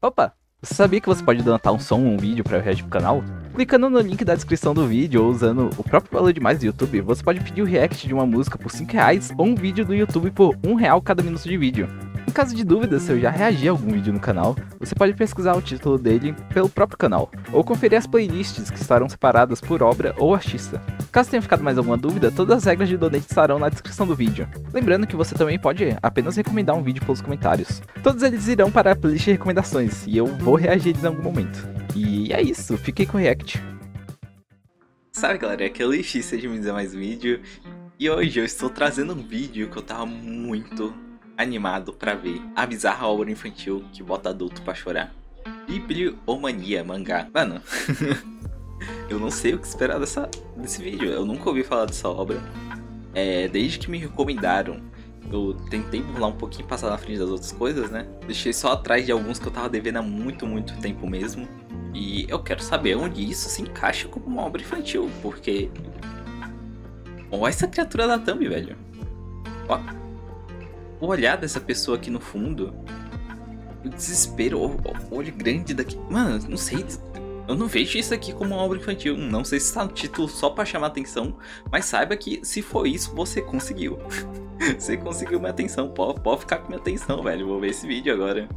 Opa! Você sabia que você pode donatar um som ou um vídeo para reagir pro canal? Clicando no link da descrição do vídeo ou usando o próprio valor de mais do YouTube, você pode pedir o react de uma música por R$5 ou um vídeo do YouTube por R$1 cada minuto de vídeo. Em caso de dúvida se eu já reagi a algum vídeo no canal, você pode pesquisar o título dele pelo próprio canal, ou conferir as playlists que estarão separadas por obra ou artista. Caso tenha ficado mais alguma dúvida, todas as regras de donate estarão na descrição do vídeo. Lembrando que você também pode apenas recomendar um vídeo pelos comentários. Todos eles irão para a playlist de recomendações, e eu vou reagir eles em algum momento. E é isso, fiquei com o react. Salve galera, aqui é o Lixi, seja bem-vindo a mais um vídeo. E hoje eu estou trazendo um vídeo que eu tava muito animado pra ver. A bizarra obra infantil que bota adulto pra chorar. Bibliomania, mangá. Mano, eu não sei o que esperar desse vídeo. Eu nunca ouvi falar dessa obra. Desde que me recomendaram, eu tentei burlar um pouquinho, passar na frente das outras coisas, né? Deixei só atrás de alguns que eu tava devendo há muito tempo mesmo. E eu quero saber onde isso se encaixa como uma obra infantil, porque... olha essa criatura da thumb, velho. Ó, o olhar dessa pessoa aqui no fundo. O desespero, o olho grande daqui. Mano, não sei. Eu não vejo isso aqui como uma obra infantil. Não sei se está no título só pra chamar atenção, mas saiba que se for isso, você conseguiu. Você conseguiu minha atenção. Pode ficar com minha atenção, velho. Vou ver esse vídeo agora.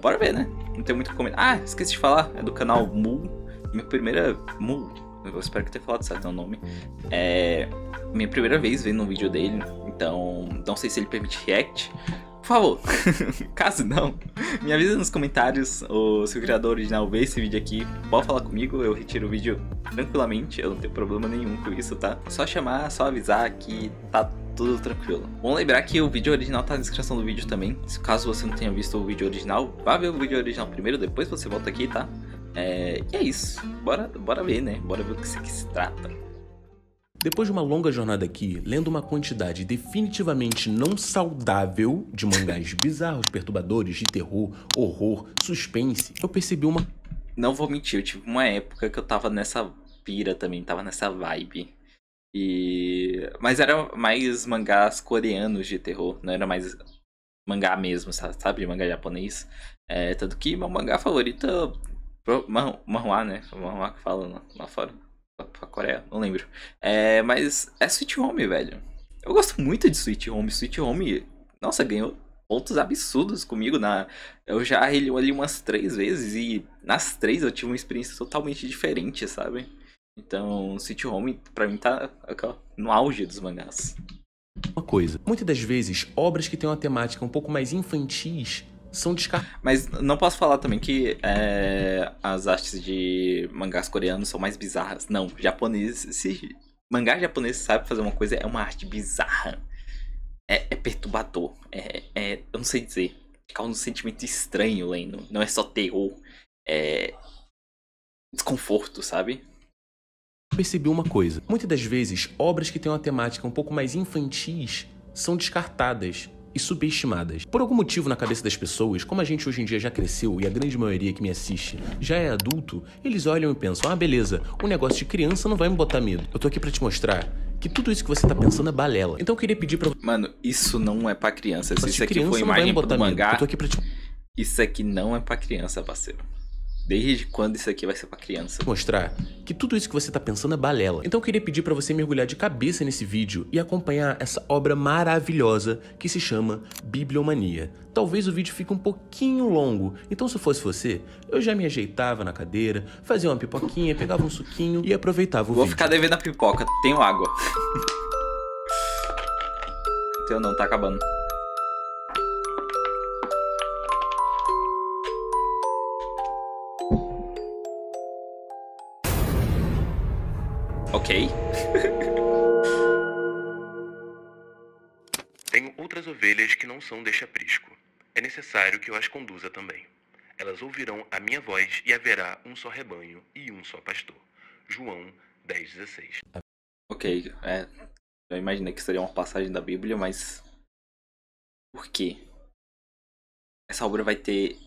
Bora ver, né? Não tem muito o que comentar. Ah, esqueci de falar. É do canal Mul. Minha primeira... Mul. Eu espero que tenha falado certo o nome. Minha primeira vez vendo um vídeo dele. Então, não sei se ele permite react. Por favor, caso não, me avisa nos comentários ou se o criador original vê esse vídeo aqui, pode falar comigo, eu retiro o vídeo tranquilamente, eu não tenho problema nenhum com isso, tá? Só chamar, só avisar que tá tudo tranquilo. Vamos lembrar que o vídeo original tá na descrição do vídeo também, se caso você não tenha visto o vídeo original, vá ver o vídeo original primeiro, depois você volta aqui, tá? E é isso, bora ver, né? Bora ver o que isso aqui se trata. Depois de uma longa jornada aqui, lendo uma quantidade definitivamente não saudável de mangás bizarros, perturbadores, de terror, horror, suspense, eu percebi uma... Não vou mentir, eu tive uma época que eu tava nessa pira também, tava nessa vibe. Mas era mais mangás coreanos de terror, não era mais mangá mesmo, sabe? De mangá japonês. Tanto que meu mangá favorito é manhwa, né? O manhwa que fala lá fora. Pra Coreia, não lembro. Mas é Sweet Home, velho. Eu gosto muito de Sweet Home. Sweet Home, nossa, ganhou pontos absurdos comigo. Eu já reli ali umas 3 vezes e nas 3 eu tive uma experiência totalmente diferente, sabe? Então, Sweet Home pra mim tá no auge dos mangás. Uma coisa, muitas das vezes, obras que têm uma temática um pouco mais infantis são descartadas. Mas não posso falar também que as artes de mangás coreanos são mais bizarras. Não, japonês, se mangá japonês sabe fazer uma coisa, é uma arte bizarra. É perturbador. Eu não sei dizer. Causa um sentimento estranho lendo. Não é só terror. É desconforto, sabe? Percebi uma coisa, muitas das vezes, obras que têm uma temática um pouco mais infantis são descartadas e subestimadas. Por algum motivo na cabeça das pessoas, como a gente hoje em dia já cresceu e a grande maioria que me assiste já é adulto, eles olham e pensam, ah beleza, um negócio de criança não vai me botar medo. Eu tô aqui pra te mostrar que tudo isso que você tá pensando é balela. Então eu queria pedir pra... Mano, isso não é pra criança. Se isso aqui criança for não vai me imagem botar do medo. mangá, Eu tô aqui pra te... isso aqui não é pra criança, parceiro. Desde quando isso aqui vai ser pra criança? Mostrar que tudo isso que você tá pensando é balela. Então eu queria pedir pra você mergulhar de cabeça nesse vídeo e acompanhar essa obra maravilhosa que se chama Bibliomania. Talvez o vídeo fique um pouquinho longo, então se fosse você, eu já me ajeitava na cadeira, fazia uma pipoquinha, pegava um suquinho e aproveitava o vídeo. Vou ficar devendo a pipoca, tenho água. Tenho não, tá acabando. Ok. Tenho outras ovelhas que não são deste aprisco. É necessário que eu as conduza também. Elas ouvirão a minha voz e haverá um só rebanho e um só pastor. João 10:16. Ok, eu imaginei que seria uma passagem da Bíblia, mas... por quê? Essa obra vai ter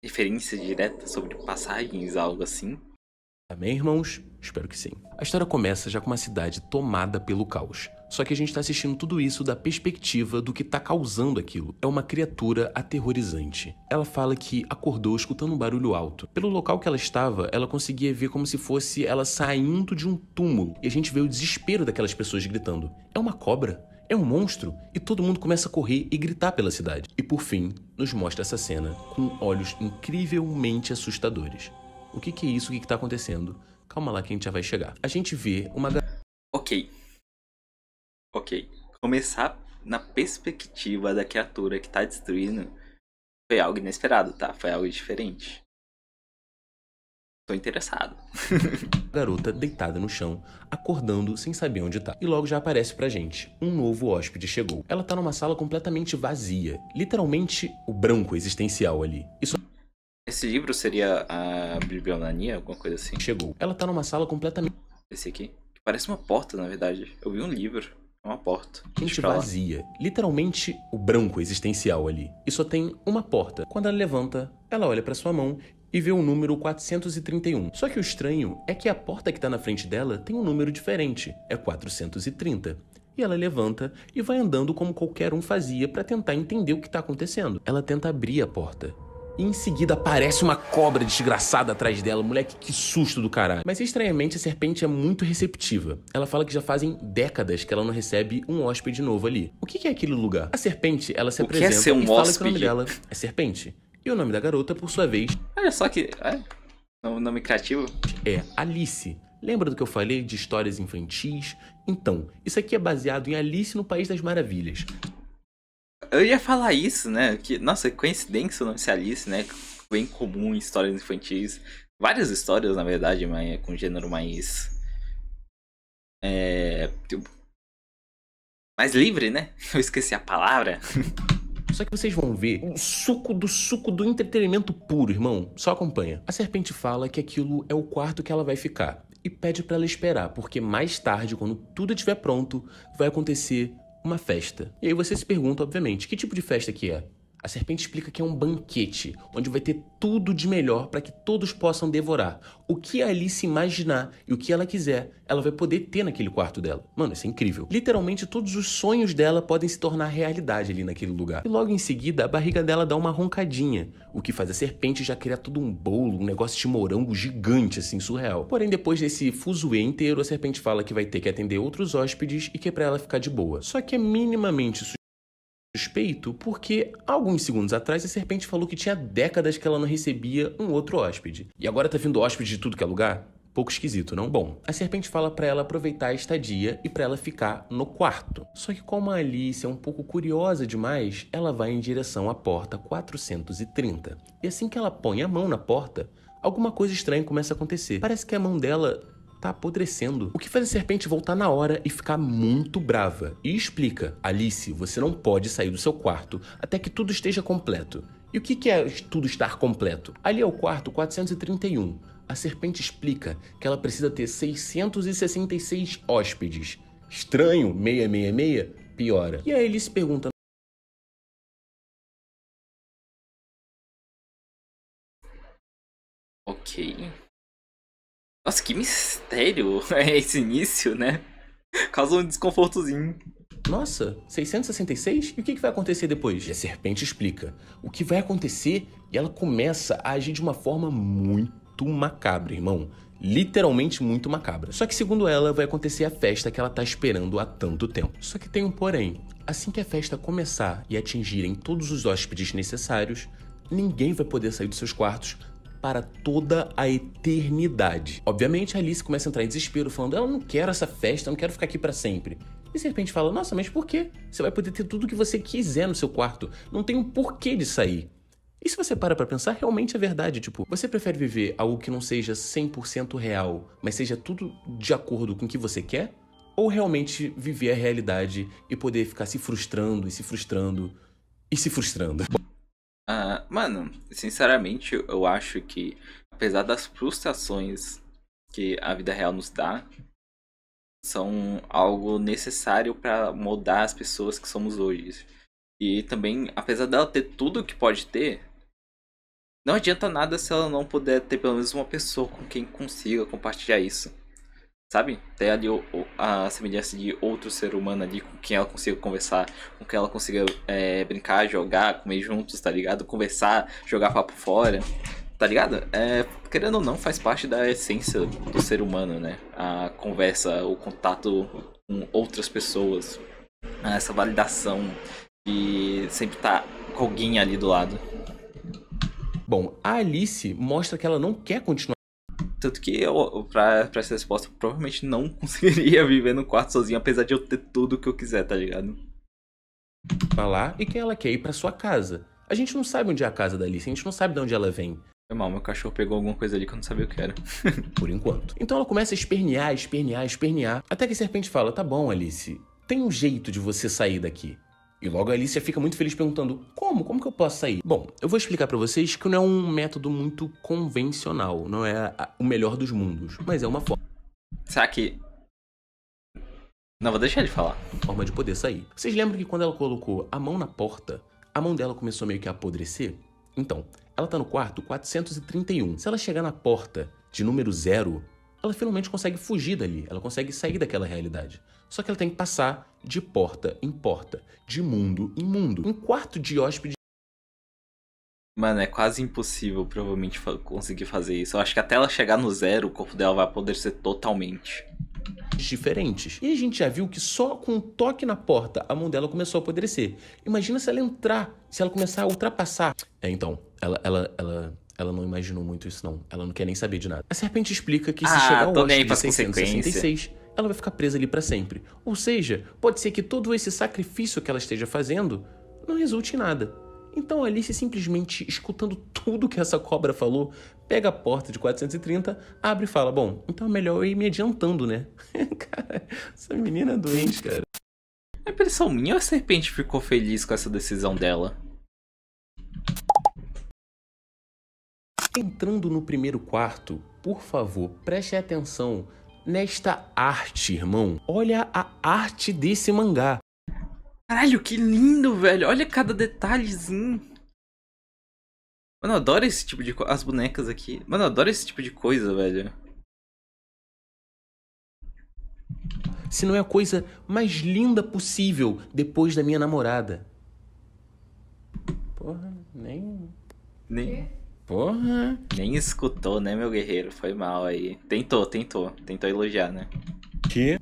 referência direta sobre passagens, algo assim? Amém, irmãos? Espero que sim. A história começa já com uma cidade tomada pelo caos. Só que a gente tá assistindo tudo isso da perspectiva do que tá causando aquilo. É uma criatura aterrorizante. Ela fala que acordou escutando um barulho alto. Pelo local que ela estava, ela conseguia ver como se fosse ela saindo de um túmulo. E a gente vê o desespero daquelas pessoas gritando: é uma cobra? É um monstro? E todo mundo começa a correr e gritar pela cidade. E por fim, nos mostra essa cena com olhos incrivelmente assustadores. O que é isso? O que tá acontecendo? Calma lá que a gente já vai chegar. A gente vê uma... Ok. Começar na perspectiva da criatura que tá destruindo foi algo inesperado, tá? Foi algo diferente. Tô interessado. garota deitada no chão, acordando sem saber onde tá. E logo já aparece pra gente: um novo hóspede chegou. Ela tá numa sala completamente vazia. Literalmente o branco existencial ali. Esse livro seria a Bibliomania, alguma coisa assim? Chegou. Ela tá numa sala completamente... Esse aqui? Que parece uma porta, na verdade. Eu vi um livro. É uma porta. gente vazia. Literalmente o branco existencial ali. E só tem uma porta. Quando ela levanta, ela olha pra sua mão e vê o número 431. Só que o estranho é que a porta que tá na frente dela tem um número diferente. É 430. E ela levanta e vai andando como qualquer um fazia pra tentar entender o que tá acontecendo. Ela tenta abrir a porta. E em seguida aparece uma cobra desgraçada atrás dela. Moleque, que susto do caralho. Mas estranhamente a serpente é muito receptiva. Ela fala que já fazem décadas que ela não recebe um hóspede novo ali. O que é aquele lugar? A serpente, ela se apresenta e fala que o nome dela é Serpente. E o nome da garota, por sua vez... Olha só que... o nome criativo. É Alice. Lembra do que eu falei de histórias infantis? Então, isso aqui é baseado em Alice no País das Maravilhas. Eu ia falar isso, né? Que, nossa, coincidência o nome ser Alice, né? Bem comum em histórias infantis. Várias histórias, na verdade, mas com gênero mais... mais livre, né? Eu esqueci a palavra. Só que vocês vão ver o suco do entretenimento puro, irmão. Só acompanha. A serpente fala que aquilo é o quarto que ela vai ficar. E pede pra ela esperar, porque mais tarde, quando tudo estiver pronto, vai acontecer uma festa. E aí você se pergunta, obviamente, que tipo de festa que é? A serpente explica que é um banquete, onde vai ter tudo de melhor para que todos possam devorar. O que a Alice imaginar e o que ela quiser, ela vai poder ter naquele quarto dela. Mano, isso é incrível. Literalmente, todos os sonhos dela podem se tornar realidade ali naquele lugar. E logo em seguida, a barriga dela dá uma roncadinha, o que faz a serpente já criar todo um bolo, um negócio de morango gigante, assim, surreal. Porém, depois desse fuzuê inteiro, a serpente fala que vai ter que atender outros hóspedes e que é pra ela ficar de boa. Só que é minimamente suspeito, porque alguns segundos atrás a serpente falou que tinha décadas que ela não recebia um outro hóspede. E agora tá vindo hóspede de tudo que é lugar? Pouco esquisito, não? Bom, a serpente fala pra ela aproveitar a estadia e pra ela ficar no quarto. Só que como a Alice é um pouco curiosa demais, ela vai em direção à porta 430. E assim que ela põe a mão na porta, alguma coisa estranha começa a acontecer. Parece que a mão dela tá apodrecendo. O que faz a serpente voltar na hora e ficar muito brava. E explica: Alice, você não pode sair do seu quarto até que tudo esteja completo. E o que é tudo estar completo? Ali é o quarto 431. A serpente explica que ela precisa ter 666 hóspedes. Estranho, 666? Piora. E aí ele se pergunta: Ok. Nossa, que mistério é esse início, né? Causa um desconfortozinho. nossa, 666? E o que vai acontecer depois? E a serpente explica o que vai acontecer e ela começa a agir de uma forma muito macabra, irmão. Literalmente muito macabra. Só que segundo ela, vai acontecer a festa que ela tá esperando há tanto tempo. Só que tem um porém. Assim que a festa começar e atingirem todos os hóspedes necessários, ninguém vai poder sair dos seus quartos para toda a eternidade. Obviamente, a Alice começa a entrar em desespero, falando: eu não quero essa festa, eu não quero ficar aqui para sempre. E a serpente fala: nossa, mas por quê? Você vai poder ter tudo o que você quiser no seu quarto. Não tem um porquê de sair. E se você para pra pensar, realmente é verdade. Tipo, você prefere viver algo que não seja 100% real, mas seja tudo de acordo com o que você quer? Ou realmente viver a realidade e poder ficar se frustrando e se frustrando e se frustrando? Mano, sinceramente, eu acho que, apesar das frustrações que a vida real nos dá, são algo necessário para moldar as pessoas que somos hoje. E também, apesar dela ter tudo que pode ter, não adianta nada se ela não puder ter pelo menos uma pessoa com quem consiga compartilhar isso. sabe? Ter ali a semelhança de outro ser humano ali com quem ela consiga conversar, com quem ela consiga brincar, jogar, comer juntos, tá ligado? Conversar, jogar papo fora, tá ligado? Querendo ou não, faz parte da essência do ser humano, né? A conversa, o contato com outras pessoas, essa validação de sempre estar com alguém ali do lado. Bom, a Alice mostra que ela não quer continuar Tanto que eu, pra essa resposta, eu provavelmente não conseguiria viver no quarto sozinho, apesar de eu ter tudo que eu quiser, tá ligado? lá e que ela quer ir pra sua casa. A gente não sabe onde é a casa da Alice, a gente não sabe de onde ela vem. Foi mal, meu cachorro pegou alguma coisa ali que eu não sabia o que era. Por enquanto. Então ela começa a espernear, até que a serpente fala, tá bom, Alice, tem um jeito de você sair daqui. E logo a Alice fica muito feliz perguntando, como? Como que eu posso sair? Bom, eu vou explicar pra vocês que não é um método muito convencional, não é o melhor dos mundos, mas é uma Será que... Não, vou deixar ele falar. forma de poder sair. Vocês lembram que quando ela colocou a mão na porta, a mão dela começou meio que a apodrecer? Então, ela tá no quarto 431. Se ela chegar na porta de número 0, ela finalmente consegue fugir dali, ela consegue sair daquela realidade. Só que ela tem que passar de porta em porta, de mundo em mundo. Um quarto de hóspede Mano, é quase impossível, provavelmente, conseguir fazer isso. Eu acho que até ela chegar no 0, o corpo dela vai apodrecer totalmente. diferentes. E a gente já viu que só com um toque na porta a mão dela começou a apodrecer. Imagina se ela entrar, se ela começar a ultrapassar. Então, ela não imaginou muito isso não. Ela não quer nem saber de nada. A serpente explica que se chegar ao hóspede de 666, ela vai ficar presa ali pra sempre. Ou seja, pode ser que todo esse sacrifício que ela esteja fazendo não resulte em nada. Então Alice, simplesmente escutando tudo que essa cobra falou, pega a porta de 430, abre e fala, bom, então é melhor eu ir me adiantando, né? Cara, essa menina é doente, cara. É impressão minha ou a serpente ficou feliz com essa decisão dela? Entrando no primeiro quarto, por favor, preste atenção nesta arte, irmão. Olha a arte desse mangá. Caralho, que lindo, velho. Olha cada detalhezinho. Mano, eu adoro esse tipo de coisa. As bonecas aqui. Mano, eu adoro esse tipo de coisa, velho. Se não é a coisa mais linda possível depois da minha namorada. Porra, nem... Porra. Nem escutou, né, meu guerreiro? Foi mal aí. Tentou elogiar, né?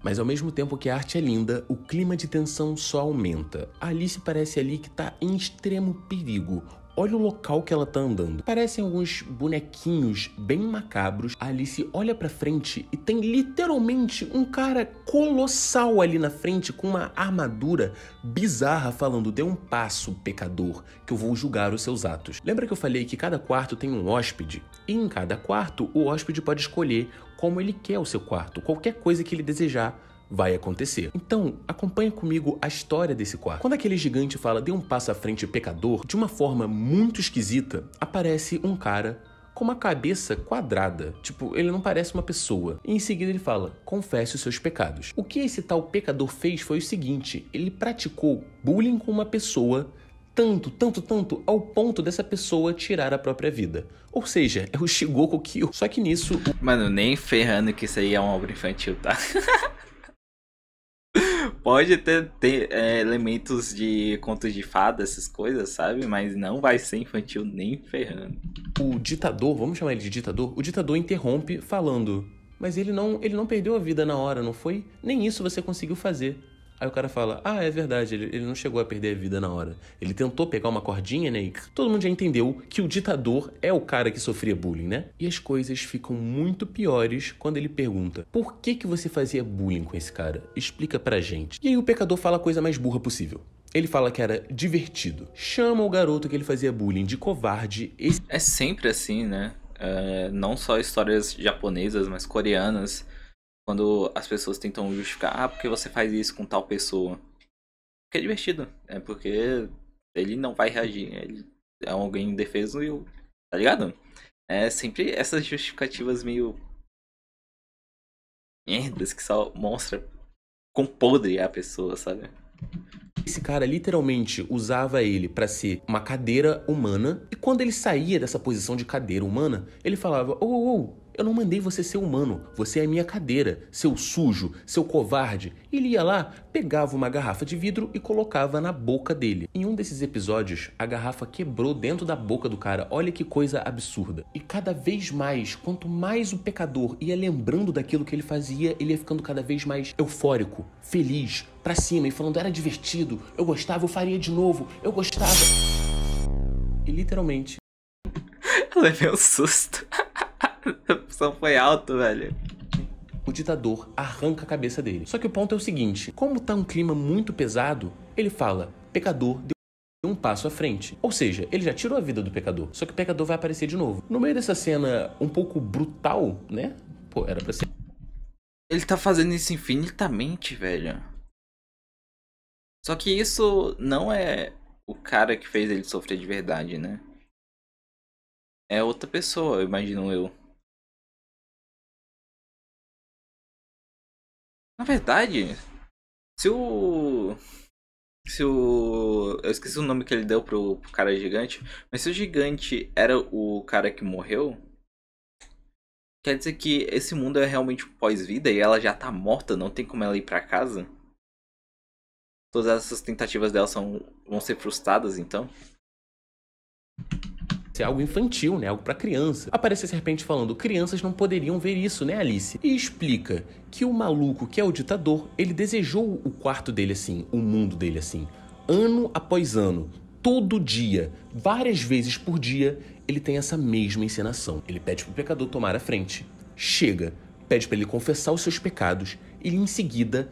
Mas ao mesmo tempo que a arte é linda, o clima de tensão só aumenta. A Alice parece ali que tá em extremo perigo. Olha o local que ela tá andando. Parecem alguns bonequinhos bem macabros. A Alice olha pra frente e tem literalmente um cara colossal ali na frente com uma armadura bizarra falando, dê um passo, pecador, que eu vou julgar os seus atos. Lembra que eu falei que cada quarto tem um hóspede? E em cada quarto, o hóspede pode escolher como ele quer o seu quarto. Qualquer coisa que ele desejar vai acontecer. Então, acompanha comigo a história desse quarto. Quando aquele gigante fala, dê um passo à frente, pecador, de uma forma muito esquisita, aparece um cara com uma cabeça quadrada. Tipo, ele não parece uma pessoa. E em seguida ele fala, confesse os seus pecados. O que esse tal pecador fez foi o seguinte, ele praticou bullying com uma pessoa tanto, ao ponto dessa pessoa tirar a própria vida. Ou seja, é o Shigoku Kill. Só que nisso... Mano, nem ferrando que isso aí é uma obra infantil, tá? Pode ter elementos de contos de fada, essas coisas, sabe? Mas não vai ser infantil nem ferrando. O ditador, vamos chamar ele de ditador? O ditador interrompe falando, mas ele não perdeu a vida na hora, não foi? Nem isso você conseguiu fazer. Aí o cara fala, ah, é verdade, ele não chegou a perder a vida na hora. Ele tentou pegar uma cordinha, né? E todo mundo já entendeu que o ditador é o cara que sofria bullying, né? E as coisas ficam muito piores quando ele pergunta, por que você fazia bullying com esse cara? Explica pra gente. E aí o pecador fala a coisa mais burra possível. Ele fala que era divertido. Chama o garoto que ele fazia bullying de covarde. É sempre assim, né? Não só histórias japonesas, mas coreanas. Quando as pessoas tentam justificar, porque você faz isso com tal pessoa. Porque é divertido. É porque ele não vai reagir. Ele é alguém indefeso e tá ligado? É sempre essas justificativas meio merdas que só mostra quão podre é a pessoa, sabe? Esse cara literalmente usava ele pra ser uma cadeira humana. E quando ele saía dessa posição de cadeira humana, ele falava, Eu não mandei você ser humano, você é minha cadeira, seu sujo, seu covarde. Ele ia lá, pegava uma garrafa de vidro e colocava na boca dele. Em um desses episódios, a garrafa quebrou dentro da boca do cara. Olha que coisa absurda. E cada vez mais, quanto mais o pecador ia lembrando daquilo que ele fazia, ele ia ficando cada vez mais eufórico, feliz, pra cima e falando, era divertido, eu gostava, eu faria de novo, eu gostava. E literalmente... Eu levei um susto. A opção foi alto, velho. O ditador arranca a cabeça dele. Só que o ponto é o seguinte, como tá um clima muito pesado, ele fala, pecador deu um passo à frente. Ou seja, ele já tirou a vida do pecador, só que o pecador vai aparecer de novo. No meio dessa cena um pouco brutal, né? Pô, era pra ser... Ele tá fazendo isso infinitamente, velho. Só que isso não é o cara que fez ele sofrer de verdade, né? É outra pessoa, imagino eu. Na verdade, se o... Eu esqueci o nome que ele deu pro cara gigante. Mas se o gigante era o cara que morreu, quer dizer que esse mundo é realmente um pós-vida e ela já tá morta, não tem como ela ir pra casa? Todas essas tentativas dela vão ser frustradas, então? É algo infantil, né? Algo pra criança. Aparece a serpente falando, crianças não poderiam ver isso, né, Alice? E explica que o maluco, que é o ditador, ele desejou o quarto dele assim, o mundo dele assim. Ano após ano, todo dia, várias vezes por dia, ele tem essa mesma encenação. Ele pede pro pecador tomar a frente. Chega, pede pra ele confessar os seus pecados e em seguida...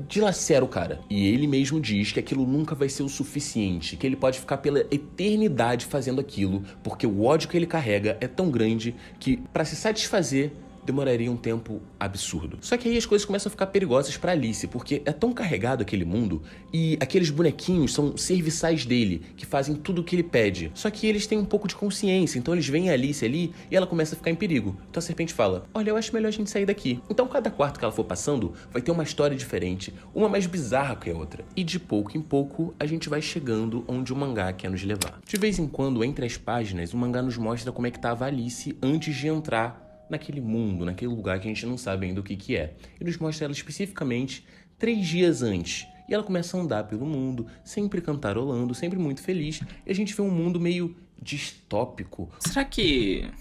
dilacera o cara. E ele mesmo diz que aquilo nunca vai ser o suficiente, que ele pode ficar pela eternidade fazendo aquilo, porque o ódio que ele carrega é tão grande que, pra se satisfazer, demoraria um tempo absurdo. Só que aí as coisas começam a ficar perigosas pra Alice, porque é tão carregado aquele mundo e aqueles bonequinhos são serviçais dele, que fazem tudo o que ele pede. Só que eles têm um pouco de consciência, então eles veem a Alice ali e ela começa a ficar em perigo. Então a serpente fala, olha, eu acho melhor a gente sair daqui. Então cada quarto que ela for passando vai ter uma história diferente, uma mais bizarra que a outra. E de pouco em pouco a gente vai chegando onde o mangá quer nos levar. De vez em quando, entre as páginas, o mangá nos mostra como é que tava a Alice antes de entrar naquele mundo, naquele lugar que a gente não sabe ainda o que é. E nos mostra ela especificamente 3 dias antes. E ela começa a andar pelo mundo, sempre cantarolando, sempre muito feliz. E a gente vê um mundo meio distópico. Será que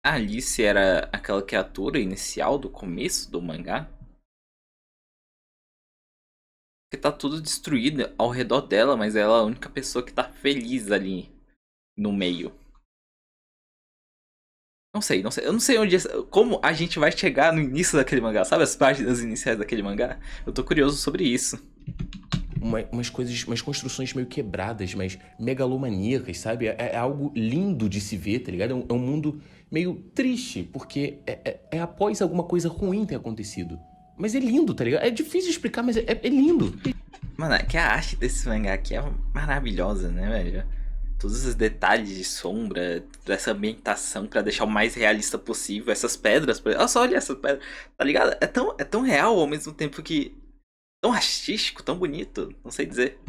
a Alice era aquela criatura inicial do começo do mangá? Porque tá tudo destruído ao redor dela, mas ela é a única pessoa que tá feliz ali no meio. Não sei. Eu não sei onde... Como a gente vai chegar no início daquele mangá, sabe? As páginas iniciais daquele mangá. Eu tô curioso sobre isso. Umas construções meio quebradas, mas megalomaníacas, sabe? É algo lindo de se ver, tá ligado? É um mundo meio triste, porque é após alguma coisa ruim ter acontecido. Mas é lindo, tá ligado? É difícil de explicar, mas é lindo. Mano, é que a arte desse mangá aqui é maravilhosa, né, velho? Todos os detalhes de sombra, dessa ambientação pra deixar o mais realista possível. Essas pedras, olha só, olha essas pedras, tá ligado? É tão real ao mesmo tempo que... tão artístico, tão bonito, não sei dizer.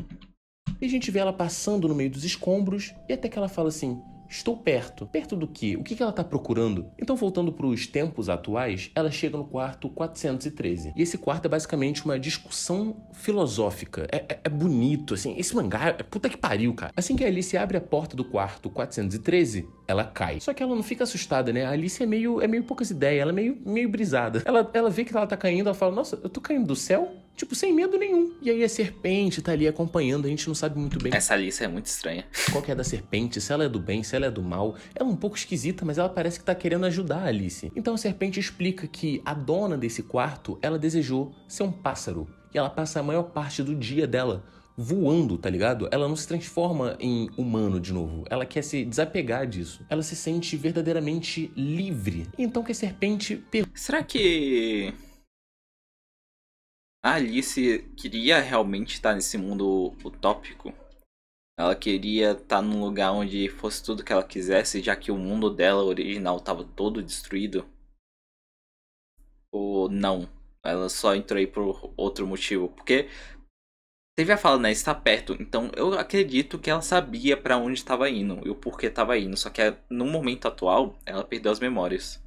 E a gente vê ela passando no meio dos escombros e até que ela fala assim... Estou perto. Perto do quê? O que ela tá procurando? Então, voltando pros tempos atuais, ela chega no quarto 413. E esse quarto é basicamente uma discussão filosófica. É bonito, assim. Esse mangá é puta que pariu, cara. Assim que a Alice abre a porta do quarto 413, ela cai. Só que ela não fica assustada, né? A Alice é meio poucas ideias, ela é meio brisada. Ela vê que ela tá caindo, ela fala, nossa, eu tô caindo do céu? Tipo, sem medo nenhum. E aí a serpente tá ali acompanhando, a gente não sabe muito bem. Essa Alice é muito estranha. Qual que é da serpente, se ela é do bem, se ela é do mal. Ela é um pouco esquisita, mas ela parece que tá querendo ajudar a Alice. Então a serpente explica que a dona desse quarto, ela desejou ser um pássaro. E ela passa a maior parte do dia dela voando, tá ligado? Ela não se transforma em humano de novo. Ela quer se desapegar disso. Ela se sente verdadeiramente livre. Então que a serpente... Será que... a Alice queria realmente estar nesse mundo utópico? Ela queria estar num lugar onde fosse tudo que ela quisesse, já que o mundo dela original estava todo destruído? Ou não? Ela só entrou aí por outro motivo? Porque Teve a fala, né? Está perto. Então eu acredito que ela sabia pra onde estava indo e o porquê estava indo. Só que no momento atual, ela perdeu as memórias.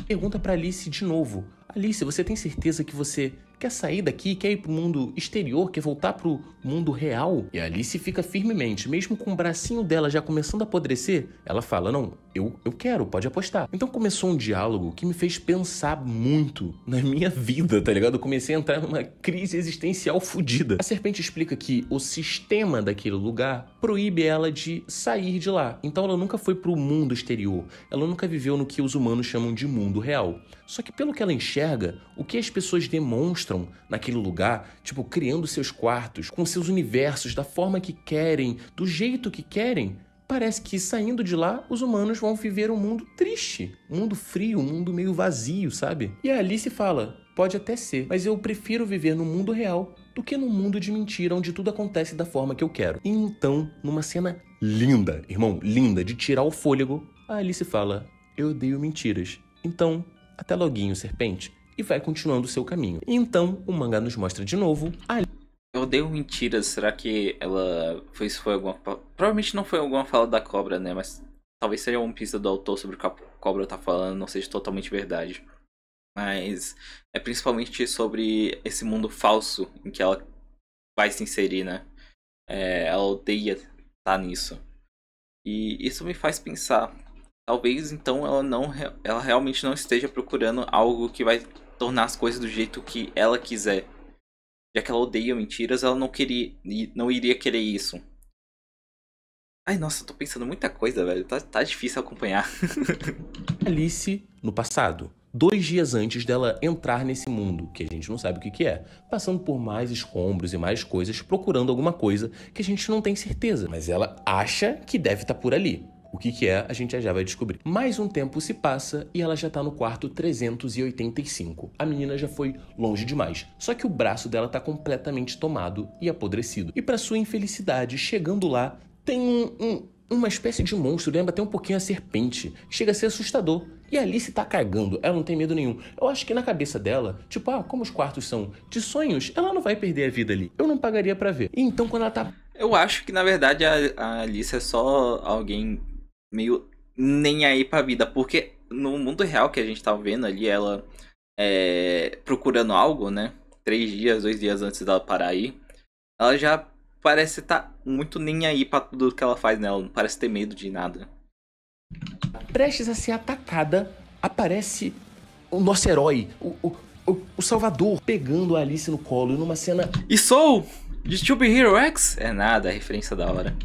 Pergunta pra Alice de novo. Alice, você tem certeza que você quer sair daqui, quer ir pro mundo exterior, quer voltar pro mundo real? E a Alice fica firmemente, mesmo com o bracinho dela já começando a apodrecer, ela fala, não, eu quero, pode apostar. Então começou um diálogo que me fez pensar muito na minha vida, tá ligado? Eu comecei a entrar numa crise existencial fodida. A serpente explica que o sistema daquele lugar proíbe ela de sair de lá. Então ela nunca foi pro mundo exterior. Ela nunca viveu no que os humanos chamam de mundo real. Só que pelo que ela enxerga, o que as pessoas demonstram naquele lugar, tipo, criando seus quartos, com seus universos, da forma que querem, do jeito que querem, parece que saindo de lá, os humanos vão viver um mundo triste, um mundo frio, um mundo meio vazio, sabe? E a Alice fala, pode até ser, mas eu prefiro viver no mundo real do que no mundo de mentira, onde tudo acontece da forma que eu quero. E então, numa cena linda, irmão, linda, de tirar o fôlego, a Alice fala, eu odeio mentiras. Então, até loguinho, serpente. E vai continuando o seu caminho. E então, o mangá nos mostra de novo a... Eu odeio mentiras. Será que ela... Isso foi alguma... Provavelmente não foi alguma fala da cobra, né? Mas talvez seja uma pista do autor sobre o que a cobra tá falando. Não seja totalmente verdade. Mas é principalmente sobre esse mundo falso em que ela vai se inserir, né? Ela odeia estar nisso. E isso me faz pensar... Talvez então ela realmente não esteja procurando algo que vai tornar as coisas do jeito que ela quiser. Já que ela odeia mentiras, ela não iria querer isso. Ai, nossa, eu tô pensando muita coisa, velho. Tá difícil acompanhar. Alice no passado. 2 dias antes dela entrar nesse mundo, que a gente não sabe o que é. Passando por mais escombros e mais coisas, procurando alguma coisa que a gente não tem certeza. Mas ela acha que deve estar por ali. O que é, a gente já vai descobrir. Mais um tempo se passa e ela já tá no quarto 385. A menina já foi longe demais. Só que o braço dela tá completamente tomado e apodrecido. E pra sua infelicidade, chegando lá, tem uma espécie de monstro, lembra até um pouquinho a serpente. Chega a ser assustador. E a Alice tá cagando, ela não tem medo nenhum. Eu acho que na cabeça dela, tipo, como os quartos são de sonhos, ela não vai perder a vida ali. Eu não pagaria pra ver. E então quando ela tá... Eu acho que na verdade a Alice é só alguém... meio nem aí pra vida, porque no mundo real que a gente tá vendo ali, ela procurando algo, né? 2 dias antes dela parar aí, ela já parece estar muito nem aí pra tudo que ela faz, né? Ela não parece ter medo de nada. Prestes a ser atacada, aparece o nosso herói, o Salvador, pegando a Alice no colo, e numa cena... E sou de Super Hero X? É nada, é referência da hora.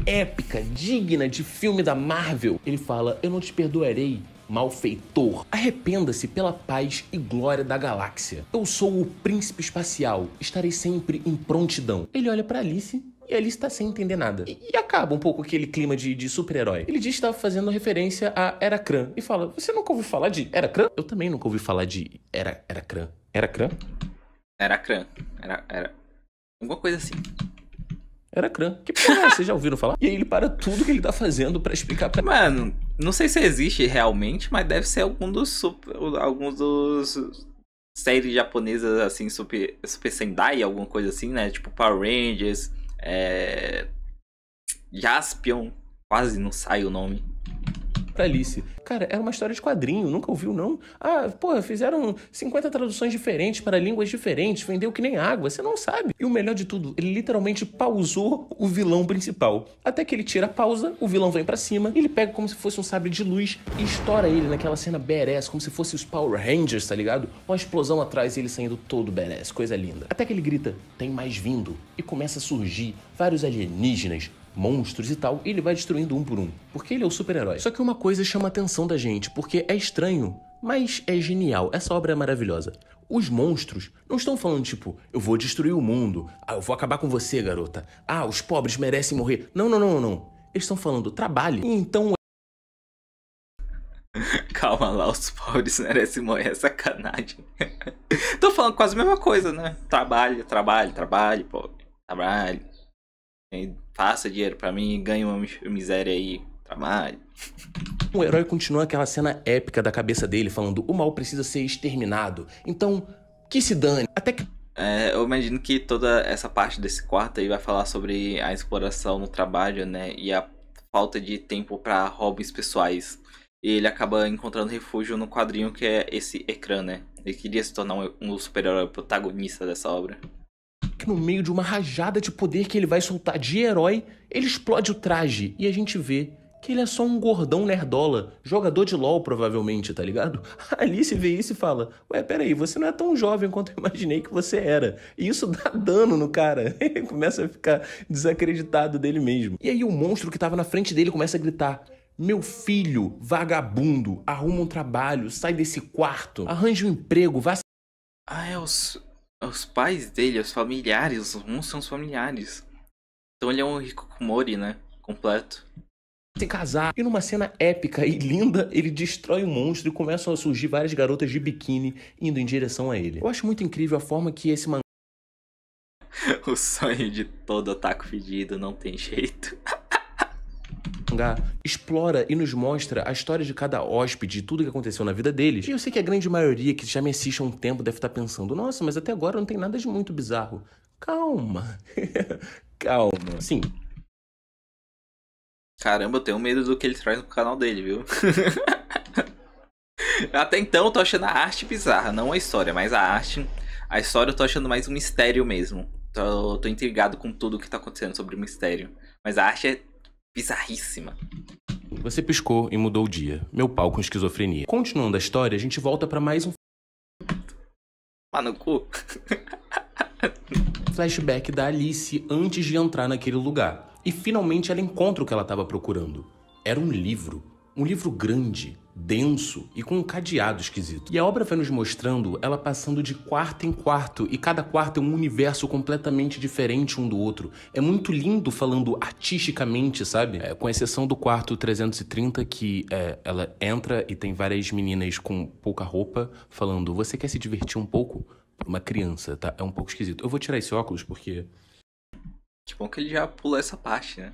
Épica, digna de filme da Marvel. Ele fala, eu não te perdoarei, malfeitor. Arrependa-se pela paz e glória da galáxia. Eu sou o príncipe espacial, estarei sempre em prontidão. Ele olha pra Alice e a Alice tá sem entender nada. E acaba um pouco aquele clima de super-herói. Ele diz que estava fazendo referência a Herakran e fala, você nunca ouviu falar de Herakran? Eu também nunca ouvi falar de Herakran. Herakran? Herakran. Era... alguma coisa assim. Herakran. Que porra, vocês já ouviram falar? E aí ele para tudo que ele tá fazendo pra explicar pra... Mano, não sei se existe realmente, mas deve ser alguns dos séries japonesas assim, Super Sentai, alguma coisa assim, né? Tipo Power Rangers, Jaspion, quase não sai o nome. Pra Alice. Cara, era uma história de quadrinho, nunca ouviu, não? Porra, fizeram 50 traduções diferentes para línguas diferentes, vendeu que nem água, você não sabe. E o melhor de tudo, ele literalmente pausou o vilão principal. Até que ele tira a pausa, o vilão vem pra cima, e ele pega como se fosse um sabre de luz e estoura ele naquela cena badass, como se fosse os Power Rangers, tá ligado? Uma explosão atrás e ele saindo todo badass, coisa linda. Até que ele grita, tem mais vindo, e começa a surgir vários alienígenas, monstros e tal, e ele vai destruindo um por um, porque ele é o super-herói. Só que uma coisa chama a atenção da gente, porque é estranho, mas é genial, essa obra é maravilhosa. Os monstros não estão falando tipo, eu vou destruir o mundo, eu vou acabar com você, garota, os pobres merecem morrer. Não. Eles estão falando, trabalhe. E então... Calma lá, os pobres merecem morrer, é sacanagem. Tô falando quase a mesma coisa, né? Trabalhe, pobre, trabalhe. Faça dinheiro pra mim, ganhe uma miséria aí, trabalho. O herói continua aquela cena épica da cabeça dele, falando, o mal precisa ser exterminado, então, que se dane. Até que Eu imagino que toda essa parte desse quarto aí vai falar sobre a exploração no trabalho, né? E a falta de tempo para hobbies pessoais. E ele acaba encontrando refúgio no quadrinho que é esse ecrã, né? Ele queria se tornar um super-herói protagonista dessa obra. Que no meio de uma rajada de poder que ele vai soltar de herói, ele explode o traje e a gente vê que ele é só um gordão nerdola, jogador de LOL provavelmente, tá ligado? A Alice vê isso e fala, ué, peraí, você não é tão jovem quanto eu imaginei que você era. E isso dá dano no cara. Ele começa a ficar desacreditado dele mesmo. E aí o monstro que tava na frente dele começa a gritar, meu filho, vagabundo, arruma um trabalho, sai desse quarto, arranje um emprego, vá... É os pais dele, os familiares, os monstros são os familiares. Então ele é um hikikomori, né? Completo. Se casar. E numa cena épica e linda, ele destrói o monstro e começam a surgir várias garotas de biquíni indo em direção a ele. Eu acho muito incrível a forma que esse mangá... O sonho de todo otaku fedido, não tem jeito. explora e nos mostra a história de cada hóspede e tudo que aconteceu na vida deles. E eu sei que a grande maioria que já me assiste há um tempo deve estar pensando, nossa, mas até agora não tem nada de muito bizarro. Calma. Calma. Sim. Caramba, eu tenho medo do que ele traz no canal dele, viu? Até então eu tô achando a arte bizarra, não a história, mas a arte. A história eu tô achando mais um mistério mesmo. Tô intrigado com tudo que tá acontecendo sobre o mistério. Mas a arte é bizarríssima. Você piscou e mudou o dia. Meu pau com esquizofrenia. Continuando a história, a gente volta pra mais um No cu. flashback da Alice antes de entrar naquele lugar. E finalmente ela encontra o que ela estava procurando. Era um livro. Um livro grande, denso e com um cadeado esquisito. E a obra vai nos mostrando ela passando de quarto em quarto, e cada quarto é um universo completamente diferente um do outro. É muito lindo falando artisticamente, sabe? Com exceção do quarto 330, que ela entra e tem várias meninas com pouca roupa falando, você quer se divertir um pouco? Por uma criança, tá? É um pouco esquisito. Eu vou tirar esse óculos porque... Que bom que ele já pulou essa parte, né?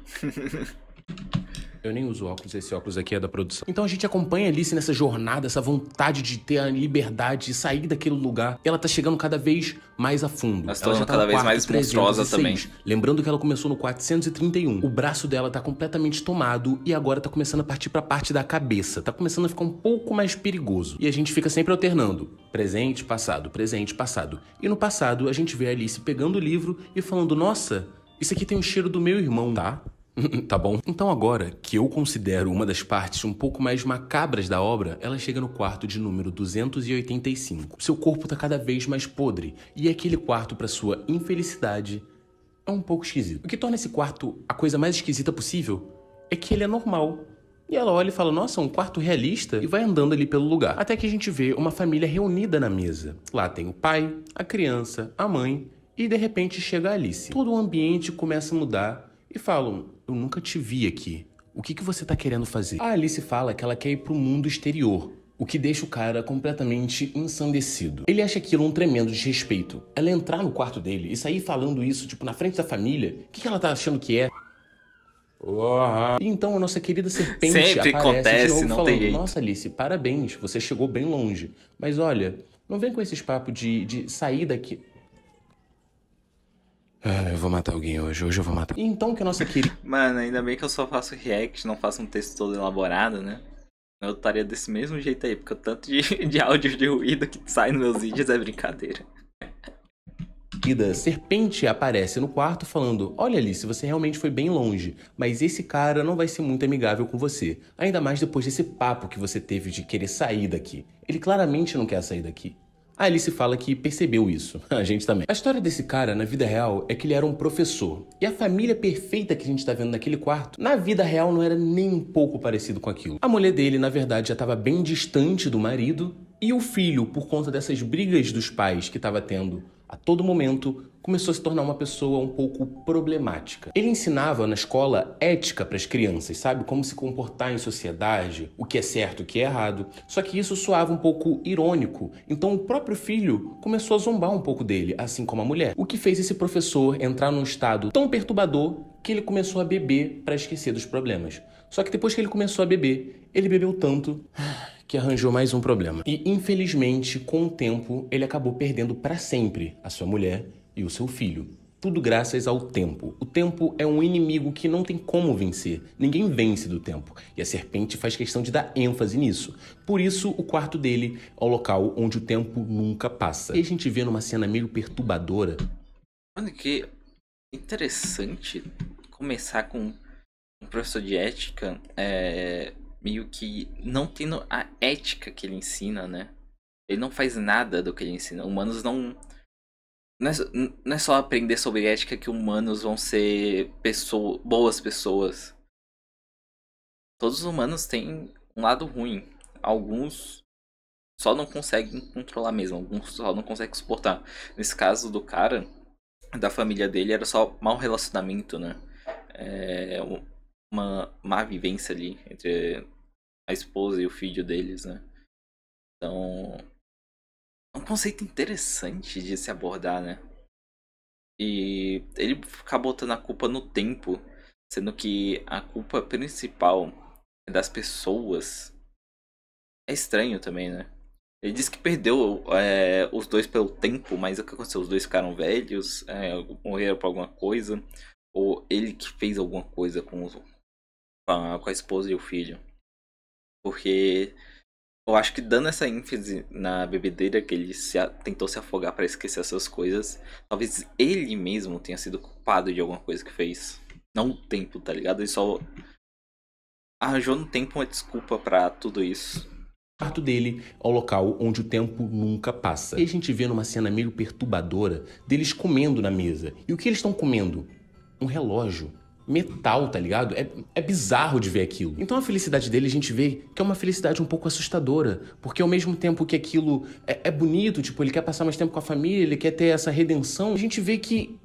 Eu nem uso óculos, esse óculos aqui é da produção. Então a gente acompanha a Alice nessa jornada, essa vontade de ter a liberdade, de sair daquele lugar. E ela tá chegando cada vez mais a fundo. Ela se torna cada vez mais monstruosa também. Lembrando que ela começou no 431. O braço dela tá completamente tomado e agora tá começando a partir pra parte da cabeça. Tá começando a ficar um pouco mais perigoso. E a gente fica sempre alternando. Presente, passado, presente, passado. E no passado a gente vê a Alice pegando o livro e falando, nossa, isso aqui tem o cheiro do meu irmão, tá? Tá bom? Então agora, que eu considero uma das partes um pouco mais macabras da obra, ela chega no quarto de número 285. Seu corpo tá cada vez mais podre, e aquele quarto, pra sua infelicidade, é um pouco esquisito. O que torna esse quarto a coisa mais esquisita possível é que ele é normal. E ela olha e fala, nossa, um quarto realista, e vai andando ali pelo lugar. Até que a gente vê uma família reunida na mesa. Lá tem o pai, a criança, a mãe, e de repente chega a Alice. Todo o ambiente começa a mudar, e falam, eu nunca te vi aqui. O que você tá querendo fazer? A Alice fala que ela quer ir pro mundo exterior, o que deixa o cara completamente ensandecido. Ele acha aquilo um tremendo desrespeito. Ela entrar no quarto dele e sair falando isso, tipo, na frente da família, o que ela tá achando que é? E então a nossa querida serpente sempre aparece acontece, de novo não falando, tem jeito. nossa Alice, parabéns, você chegou bem longe. Mas olha, não vem com esses papos de sair daqui... eu vou matar alguém hoje eu vou matar. E então que a nossa querida... Mano, ainda bem que eu só faço react, não faço um texto todo elaborado, né? Eu estaria desse mesmo jeito aí, porque o tanto de áudio de ruído que sai nos meus vídeos é brincadeira. serpente aparece no quarto falando, olha Alice, você realmente foi bem longe, mas esse cara não vai ser muito amigável com você. Ainda mais depois desse papo que você teve de querer sair daqui. Ele claramente não quer sair daqui. A Alice fala que percebeu isso, a gente também. A história desse cara, na vida real, é que ele era um professor. E a família perfeita que a gente tá vendo naquele quarto, na vida real não era nem um pouco parecido com aquilo. A mulher dele, na verdade, já estava bem distante do marido, e o filho, por conta dessas brigas dos pais que estava tendo a todo momento, começou a se tornar uma pessoa um pouco problemática. Ele ensinava na escola ética para as crianças, sabe? Como se comportar em sociedade, o que é certo, o que é errado. Só que isso soava um pouco irônico. Então o próprio filho começou a zombar um pouco dele, assim como a mulher. O que fez esse professor entrar num estado tão perturbador que ele começou a beber para esquecer dos problemas. Só que depois que ele começou a beber, ele bebeu tanto que arranjou mais um problema. E, infelizmente, com o tempo, ele acabou perdendo para sempre a sua mulher e o seu filho. Tudo graças ao tempo. O tempo é um inimigo que não tem como vencer. Ninguém vence do tempo. E a serpente faz questão de dar ênfase nisso. Por isso, o quarto dele é o local onde o tempo nunca passa. E a gente vê numa cena meio perturbadora. Olha que interessante começar com um professor de ética meio que não tendo a ética que ele ensina, né? Ele não faz nada do que ele ensina. Humanos não... Não é só aprender sobre ética que humanos vão ser boas pessoas. Todos os humanos têm um lado ruim. Alguns só não conseguem controlar mesmo. Alguns só não conseguem suportar. Nesse caso do cara, da família dele, era só mau relacionamento, né? Uma má vivência ali entre a esposa e o filho deles, né? Então... um conceito interessante de se abordar, né? E ele ficar botando a culpa no tempo, sendo que a culpa principal é das pessoas. É estranho também, né? Ele disse que perdeu os dois pelo tempo, mas o que aconteceu? Os dois ficaram velhos, morreram por alguma coisa, ou ele que fez alguma coisa com a esposa e o filho. Porque... eu acho que dando essa ênfase na bebedeira que ele tentou se afogar para esquecer essas coisas, talvez ele mesmo tenha sido culpado de alguma coisa que fez. Não o tempo, tá ligado? Ele só arranjou no tempo uma desculpa para tudo isso. O quarto dele é o local onde o tempo nunca passa. E a gente vê numa cena meio perturbadora deles comendo na mesa. E o que eles estão comendo? Um relógio. Metal, tá ligado? É bizarro de ver aquilo. Então a felicidade dele a gente vê que é uma felicidade um pouco assustadora. Porque ao mesmo tempo que aquilo é bonito, tipo, ele quer passar mais tempo com a família, ele quer ter essa redenção, a gente vê que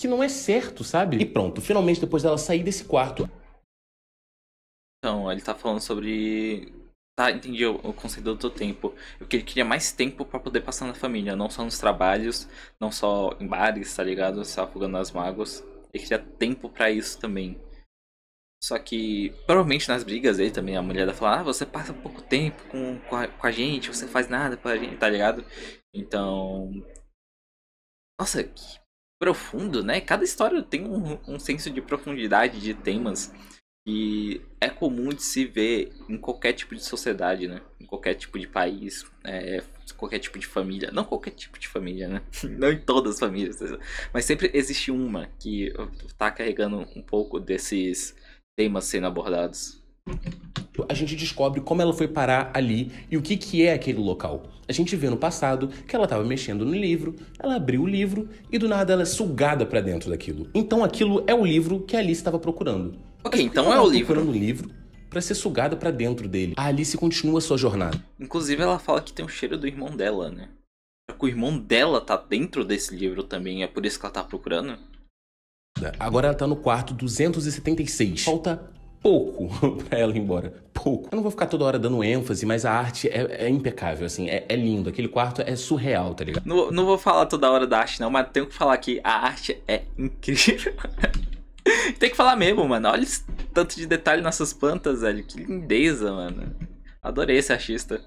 não é certo, sabe? E pronto, finalmente depois dela sair desse quarto... então, ele tá falando sobre... tá, entendi o conceito do tempo. Porque ele queria mais tempo pra poder passar na família, não só nos trabalhos, não só em bares, tá ligado? Se afogando nas mágoas. Ele queria tempo pra isso também. Só que, provavelmente nas brigas dele também, a mulher vai falar: você passa pouco tempo com a gente, você faz nada pra gente, tá ligado? Então... nossa, que profundo, né? Cada história tem um senso de profundidade de temas que é comum de se ver em qualquer tipo de sociedade, né? Em qualquer tipo de país, qualquer tipo de família. Não qualquer tipo de família, né? Não em todas as famílias. Mas sempre existe uma que tá carregando um pouco desses temas sendo abordados. A gente descobre como ela foi parar ali e o que é aquele local. A gente vê no passado que ela estava mexendo no livro, ela abriu o livro e do nada ela é sugada pra dentro daquilo. Então aquilo é o livro que a Alice estava procurando. Ok, então é o livro. Procurando o livro pra ser sugada pra dentro dele. A Alice continua sua jornada. Inclusive ela fala que tem o cheiro do irmão dela, né? O irmão dela tá dentro desse livro também, é por isso que ela tá procurando? Agora ela tá no quarto 276. Falta pouco pra ela ir embora. Pouco. Eu não vou ficar toda hora dando ênfase, mas a arte é impecável, assim, é lindo. Aquele quarto é surreal, tá ligado? Não vou falar toda hora da arte não, mas tenho que falar que a arte é incrível. Tem que falar mesmo, mano. Olha esse tanto de detalhe nessas plantas, velho. Que lindeza, mano. Adorei esse artista.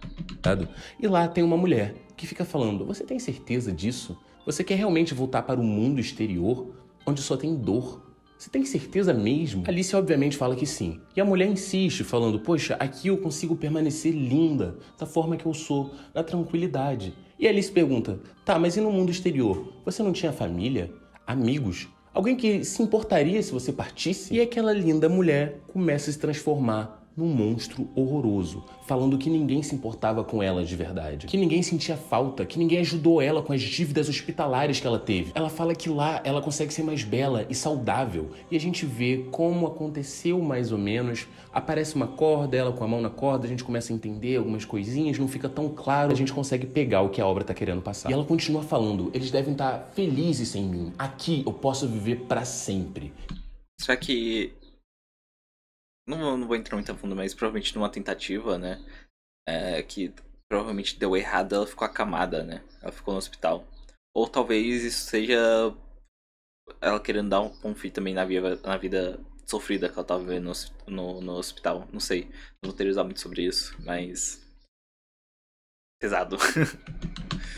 E lá tem uma mulher que fica falando: você tem certeza disso? Você quer realmente voltar para o mundo exterior, onde só tem dor? Você tem certeza mesmo? Alice obviamente fala que sim. E a mulher insiste, falando: poxa, aqui eu consigo permanecer linda, da forma que eu sou, na tranquilidade. E Alice pergunta: tá, mas e no mundo exterior? Você não tinha família? Amigos? Alguém que se importaria se você partisse? E aquela linda mulher começa a se transformar num monstro horroroso, falando que ninguém se importava com ela de verdade, que ninguém sentia falta, que ninguém ajudou ela com as dívidas hospitalares que ela teve. Ela fala que lá ela consegue ser mais bela e saudável, e a gente vê como aconteceu mais ou menos. Aparece uma corda, ela com a mão na corda, a gente começa a entender algumas coisinhas, não fica tão claro, a gente consegue pegar o que a obra tá querendo passar. E ela continua falando: eles devem estar felizes sem mim, aqui eu posso viver pra sempre. Só que... Não vou entrar muito a fundo, mas provavelmente numa tentativa, né? Que provavelmente deu errado, ela ficou acamada, né? Ela ficou no hospital. Ou talvez isso seja ela querendo dar um fim também na vida sofrida que ela tava vivendo no hospital. Não sei, não vou teorizar muito sobre isso, mas... pesado.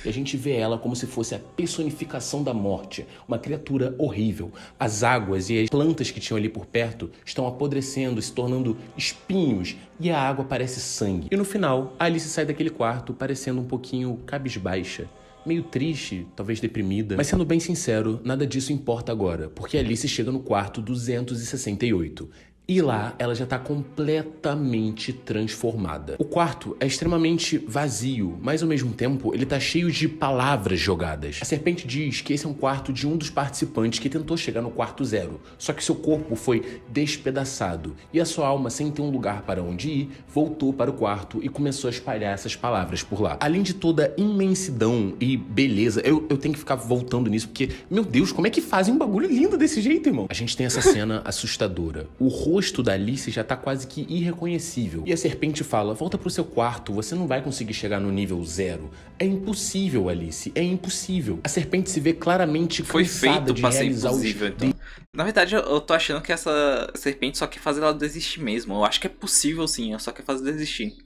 E a gente vê ela como se fosse a personificação da morte, uma criatura horrível. As águas e as plantas que tinham ali por perto estão apodrecendo, se tornando espinhos, e a água parece sangue. E no final, a Alice sai daquele quarto parecendo um pouquinho cabisbaixa, meio triste, talvez deprimida. Mas sendo bem sincero, nada disso importa agora, porque a Alice chega no quarto 268. E lá, ela já tá completamente transformada. O quarto é extremamente vazio, mas ao mesmo tempo, ele tá cheio de palavras jogadas. A serpente diz que esse é um quarto de um dos participantes que tentou chegar no quarto 0, só que seu corpo foi despedaçado, e a sua alma, sem ter um lugar para onde ir, voltou para o quarto e começou a espalhar essas palavras por lá. Além de toda a imensidão e beleza, eu tenho que ficar voltando nisso, porque, meu Deus, como é que fazem um bagulho lindo desse jeito, irmão? A gente tem essa cena assustadora. O rosto da Alice já tá quase que irreconhecível. E a serpente fala, volta pro seu quarto, você não vai conseguir chegar no nível 0. É impossível, Alice, é impossível. A serpente se vê claramente Foi cansada feito de pra ser realizar impossível, então. Na verdade, eu tô achando que essa serpente só quer fazer ela desistir mesmo. Eu acho que é possível sim, ela só quer fazer desistir.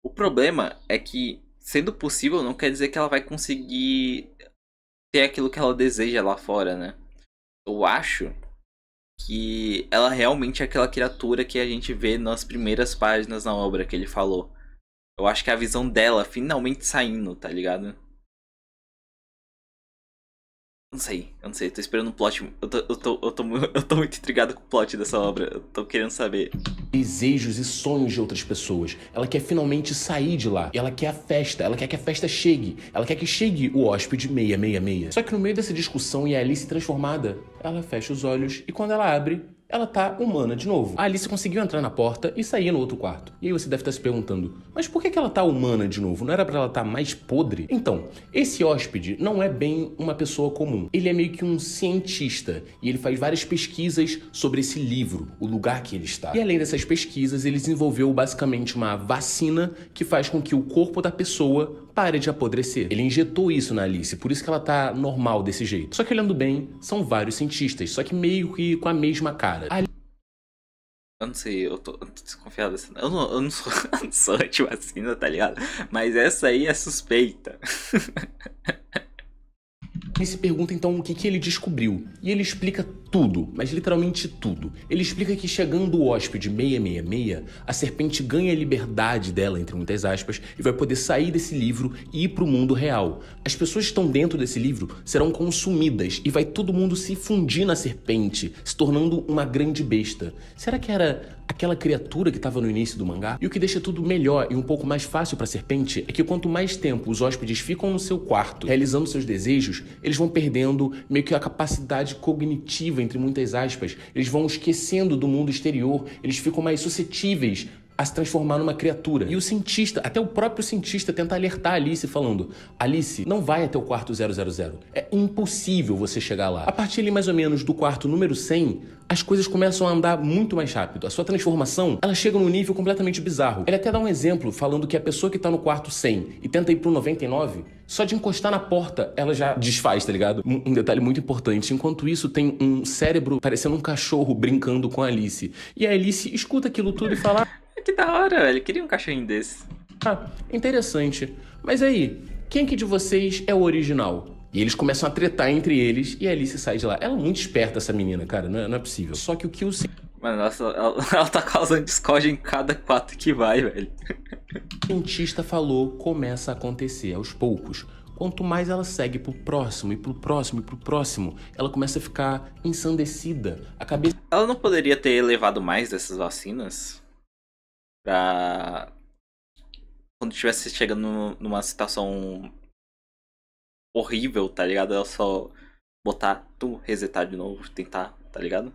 O problema é que, sendo possível, não quer dizer que ela vai conseguir ter aquilo que ela deseja lá fora, né? Eu acho que ela realmente é aquela criatura que a gente vê nas primeiras páginas na obra que ele falou. Eu acho que é a visão dela finalmente saindo, tá ligado? Eu não sei, eu tô esperando o plot. Eu tô muito intrigado com o plot dessa obra. Eu tô querendo saber. desejos e sonhos de outras pessoas. Ela quer finalmente sair de lá. Ela quer a festa. Ela quer que a festa chegue. Ela quer que chegue o hóspede 666. Só que no meio dessa discussão e a Alice transformada, ela fecha os olhos e quando ela abre, ela tá humana de novo. A Alice conseguiu entrar na porta e sair no outro quarto. E aí você deve estar se perguntando, mas por que ela tá humana de novo? Não era pra ela estar mais podre? Então, esse hóspede não é bem uma pessoa comum. Ele é meio que um cientista e ele faz várias pesquisas sobre esse livro, o lugar que ele está. E além dessas pesquisas, ele desenvolveu basicamente uma vacina que faz com que o corpo da pessoa pare de apodrecer. Ele injetou isso na Alice, por isso que ela tá normal desse jeito. Só que olhando bem, são vários cientistas, só que meio que com a mesma cara. Eu não sei, eu tô desconfiado dessa. Eu não sou, eu não sou anti-vacina, tá ligado? Mas essa aí é suspeita. Ele se pergunta então o que ele descobriu. E ele explica tudo, mas literalmente tudo. Ele explica que chegando o hóspede 666, a serpente ganha a liberdade dela, entre muitas aspas, e vai poder sair desse livro e ir pro mundo real. As pessoas que estão dentro desse livro serão consumidas e vai todo mundo se fundir na serpente, se tornando uma grande besta. Será que era aquela criatura que estava no início do mangá? E o que deixa tudo melhor e um pouco mais fácil pra serpente é que quanto mais tempo os hóspedes ficam no seu quarto, realizando seus desejos, eles vão perdendo meio que a capacidade cognitiva, entre muitas aspas. Eles vão esquecendo do mundo exterior, eles ficam mais suscetíveis a se transformar numa criatura. E o cientista, até o próprio cientista, tenta alertar a Alice falando: Alice, não vai até o quarto 000. É impossível você chegar lá. A partir ali mais ou menos do quarto número 100, as coisas começam a andar muito mais rápido. A sua transformação, ela chega num nível completamente bizarro. Ele até dá um exemplo falando que a pessoa que tá no quarto 100 e tenta ir pro 99, só de encostar na porta, ela já desfaz, tá ligado? Um detalhe muito importante. Enquanto isso, tem um cérebro parecendo um cachorro brincando com a Alice. E a Alice escuta aquilo tudo e fala: Que da hora, velho. Queria um cachorrinho desse. ah, interessante. Mas aí, quem que de vocês é o original? E eles começam a tretar entre eles e a Alice sai de lá. Ela é muito esperta, essa menina, cara. Não é possível. Só que o que o Mano, nossa, ela tá causando discórdia em cada quarto que vai, velho. cientista falou começa a acontecer aos poucos. Quanto mais ela segue pro próximo, e pro próximo, e pro próximo, ela começa a ficar ensandecida. A cabeça... Ela não poderia ter levado mais dessas vacinas? Pra... Quando estivesse chegando numa situação horrível, tá ligado? Ela só botar, resetar de novo, tentar, tá ligado?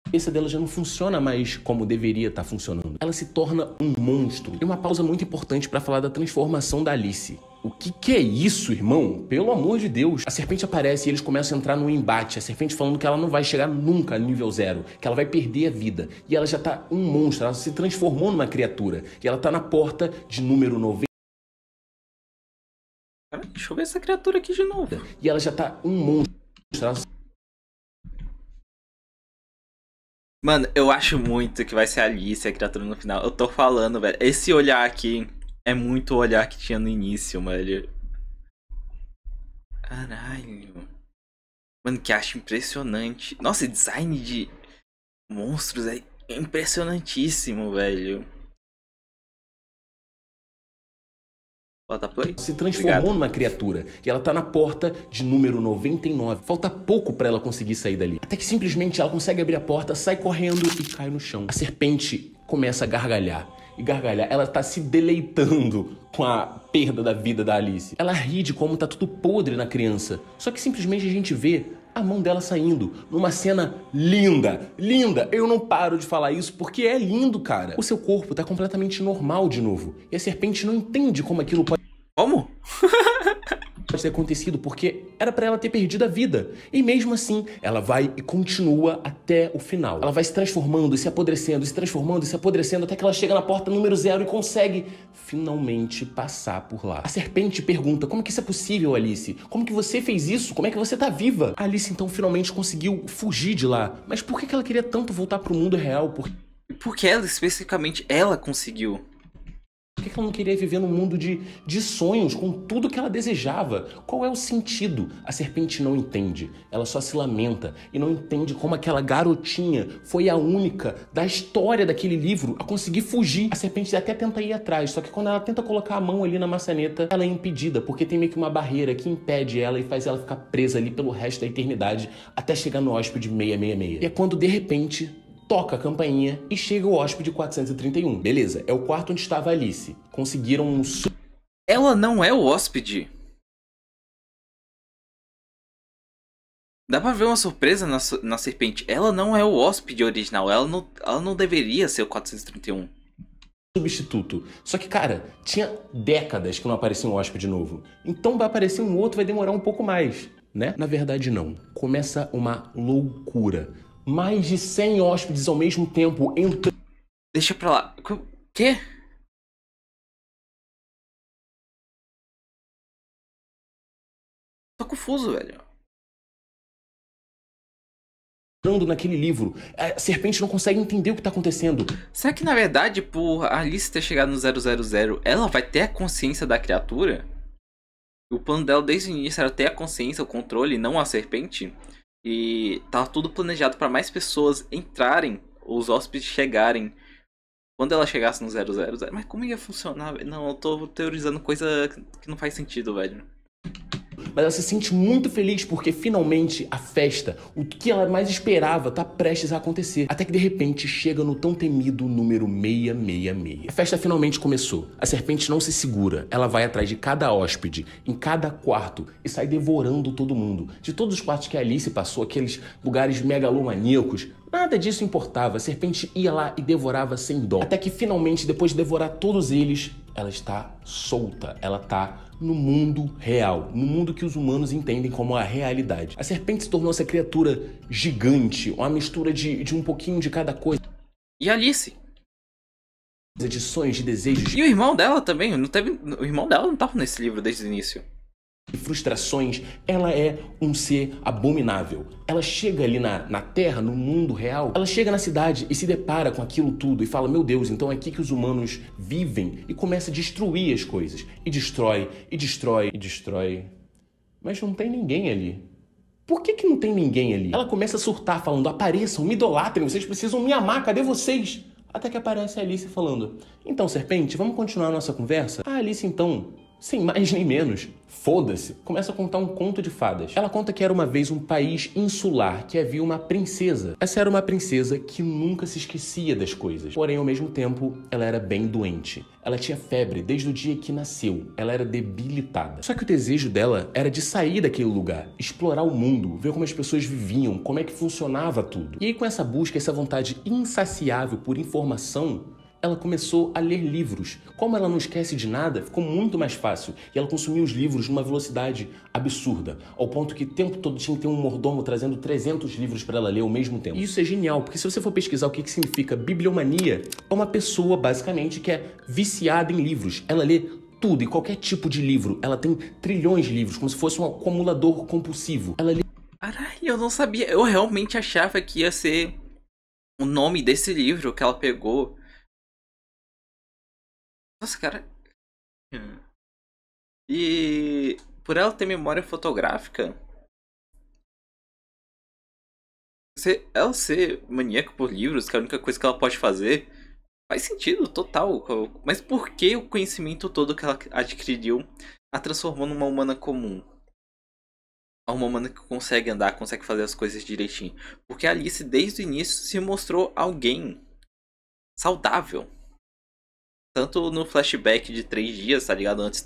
A cabeça dela já não funciona mais como deveria estar funcionando. Ela se torna um monstro. E uma pausa muito importante para falar da transformação da Alice. O que é isso, irmão? Pelo amor de Deus. A serpente aparece e eles começam a entrar num embate. A serpente falando que ela não vai chegar nunca no nível 0, que ela vai perder a vida. E ela já tá um monstro, ela se transformou numa criatura. E ela tá na porta de número 90. Deixa eu ver essa criatura aqui de novo. E ela já tá um monstro. Ela Mano, eu acho muito que vai ser a Alice, a criatura no final. Eu tô falando, velho. Esse olhar aqui é muito o olhar que tinha no início, velho. Caralho. Mano, que acho impressionante. Nossa, design de monstros é impressionantíssimo, velho. Bota play. Se transformou numa criatura e ela tá na porta de número 99. Falta pouco pra ela conseguir sair dali. Até que simplesmente ela consegue abrir a porta, sai correndo e cai no chão. A serpente começa a gargalhar. E gargalhar, ela tá se deleitando com a perda da vida da Alice. Ela ri de como tá tudo podre na criança. Só que simplesmente a gente vê a mão dela saindo numa cena linda, linda. Eu não paro de falar isso porque é lindo, cara. O seu corpo tá completamente normal de novo. E a serpente não entende como aquilo pode Como? ter acontecido, porque era pra ela ter perdido a vida. E mesmo assim, ela vai e continua até o final. Ela vai se transformando e se apodrecendo, se transformando e se apodrecendo, até que ela chega na porta número 0 e consegue finalmente passar por lá. A serpente pergunta: como que isso é possível, Alice? Como que você fez isso? Como é que você tá viva? A Alice então finalmente conseguiu fugir de lá. Mas por que ela queria tanto voltar pro mundo real? Porque ela, especificamente, ela conseguiu. Por que ela não queria viver num mundo de sonhos, com tudo que ela desejava? Qual é o sentido? A serpente não entende. Ela só se lamenta e não entende como aquela garotinha foi a única da história daquele livro a conseguir fugir. A serpente até tenta ir atrás, só que quando ela tenta colocar a mão ali na maçaneta, ela é impedida, porque tem meio que uma barreira que impede ela e faz ela ficar presa ali pelo resto da eternidade até chegar no hóspede 666. E é quando, de repente, toca a campainha e chega o hóspede 431. Beleza, é o quarto onde estava a Alice. Conseguiram um... Ela não é o hóspede. Dá pra ver uma surpresa na serpente. Ela não é o hóspede original. Ela não deveria ser o 431. substituto. Só que, cara, tinha décadas que não aparecia um hóspede novo. Então vai aparecer um outro, vai demorar um pouco mais, né? Na verdade, não. Começa uma loucura. Mais de 100 hóspedes ao mesmo tempo entrando. Deixa pra lá. Quê? Tô confuso, velho. Naquele livro. A serpente não consegue entender o que tá acontecendo. Será que, na verdade, por Alice ter chegado no 000, ela vai ter a consciência da criatura? O plano dela desde o início era ter a consciência, o controle, não a serpente? E tá tudo planejado para mais pessoas entrarem, os hóspedes chegarem quando ela chegasse no 000. Mas como ia funcionar? Não, eu tô teorizando coisa que não faz sentido, velho. Mas ela se sente muito feliz porque finalmente a festa, o que ela mais esperava, tá prestes a acontecer. Até que de repente chega no tão temido número 666. A festa finalmente começou. A serpente não se segura. Ela vai atrás de cada hóspede, em cada quarto, e sai devorando todo mundo. De todos os quartos que a Alice passou, aqueles lugares megalomaníacos, nada disso importava. A serpente ia lá e devorava sem dó. Até que finalmente, depois de devorar todos eles, ela está solta. Ela tá no mundo real, no mundo que os humanos entendem como a realidade. A serpente se tornou essa criatura gigante, uma mistura de um pouquinho de cada coisa. E a Alice? De sonhos, de desejos. E o irmão dela também, não teve... O irmão dela não tava nesse livro desde o início. De frustrações, ela é um ser abominável. Ela chega ali na Terra, no mundo real, ela chega na cidade e se depara com aquilo tudo e fala: meu Deus, então é aqui que os humanos vivem, e começa a destruir as coisas. E destrói, e destrói, e destrói. Mas não tem ninguém ali. Por que não tem ninguém ali? Ela começa a surtar falando: apareçam, me idolatrem, vocês precisam me amar, cadê vocês? Até que aparece a Alice falando: então, serpente, vamos continuar a nossa conversa? A Alice então, sem mais nem menos, foda-se, começa a contar um conto de fadas. Ela conta que era uma vez um país insular, que havia uma princesa. Essa era uma princesa que nunca se esquecia das coisas. Porém, ao mesmo tempo, ela era bem doente. Ela tinha febre desde o dia que nasceu. Ela era debilitada. Só que o desejo dela era de sair daquele lugar, explorar o mundo, ver como as pessoas viviam, como é que funcionava tudo. E aí, com essa busca, essa vontade insaciável por informação, ela começou a ler livros. Como ela não esquece de nada, ficou muito mais fácil. E ela consumia os livros numa velocidade absurda, ao ponto que o tempo todo tinha que ter um mordomo trazendo 300 livros para ela ler ao mesmo tempo. E isso é genial, porque se você for pesquisar o que significa bibliomania, é uma pessoa, basicamente, que é viciada em livros. Ela lê tudo e qualquer tipo de livro. Ela tem trilhões de livros, como se fosse um acumulador compulsivo. Ela lê... Caralho, eu não sabia. Eu realmente achava que ia ser o nome desse livro que ela pegou. Nossa, cara. E por ela ter memória fotográfica, ela ser maníaca por livros, que é a única coisa que ela pode fazer, faz sentido total. Mas por que o conhecimento todo que ela adquiriu a transformou numa humana comum? Uma humana que consegue andar, consegue fazer as coisas direitinho. Porque a Alice, desde o início, se mostrou alguém saudável. Tanto no flashback de 3 dias, tá ligado? Antes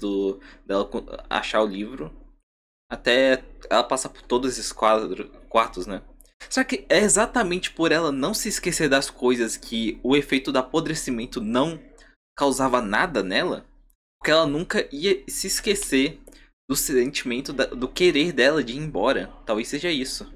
dela achar o livro. Até ela passar por todos esses quartos, né? Só que é exatamente por ela não se esquecer das coisas que o efeito do apodrecimento não causava nada nela. Porque ela nunca ia se esquecer do sentimento, do querer dela de ir embora. Talvez seja isso.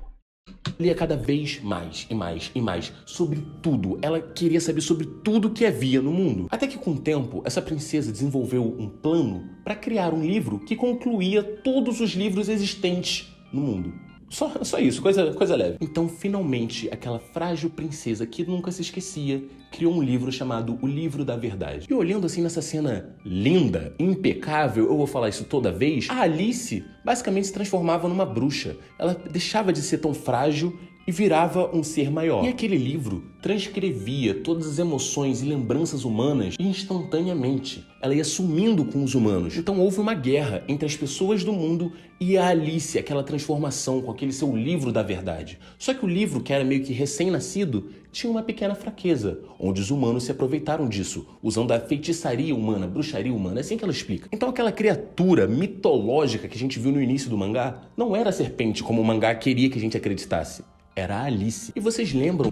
Lia cada vez mais e mais e mais sobre tudo. Ela queria saber sobre tudo que havia no mundo. Até que com o tempo, essa princesa desenvolveu um plano para criar um livro que concluía todos os livros existentes no mundo. Só isso, coisa leve. Então, finalmente, aquela frágil princesa que nunca se esquecia criou um livro chamado O Livro da Verdade. E olhando assim nessa cena linda, impecável, eu vou falar isso toda vez, a Alice basicamente se transformava numa bruxa. Ela deixava de ser tão frágil e virava um ser maior. E aquele livro transcrevia todas as emoções e lembranças humanas instantaneamente. Ela ia sumindo com os humanos. Então houve uma guerra entre as pessoas do mundo e a Alice, aquela transformação com aquele seu livro da verdade. Só que o livro, que era meio que recém-nascido, tinha uma pequena fraqueza, onde os humanos se aproveitaram disso, usando a feitiçaria humana, a bruxaria humana, é assim que ela explica. Então aquela criatura mitológica que a gente viu no início do mangá não era a serpente como o mangá queria que a gente acreditasse. Era a Alice. E vocês lembram?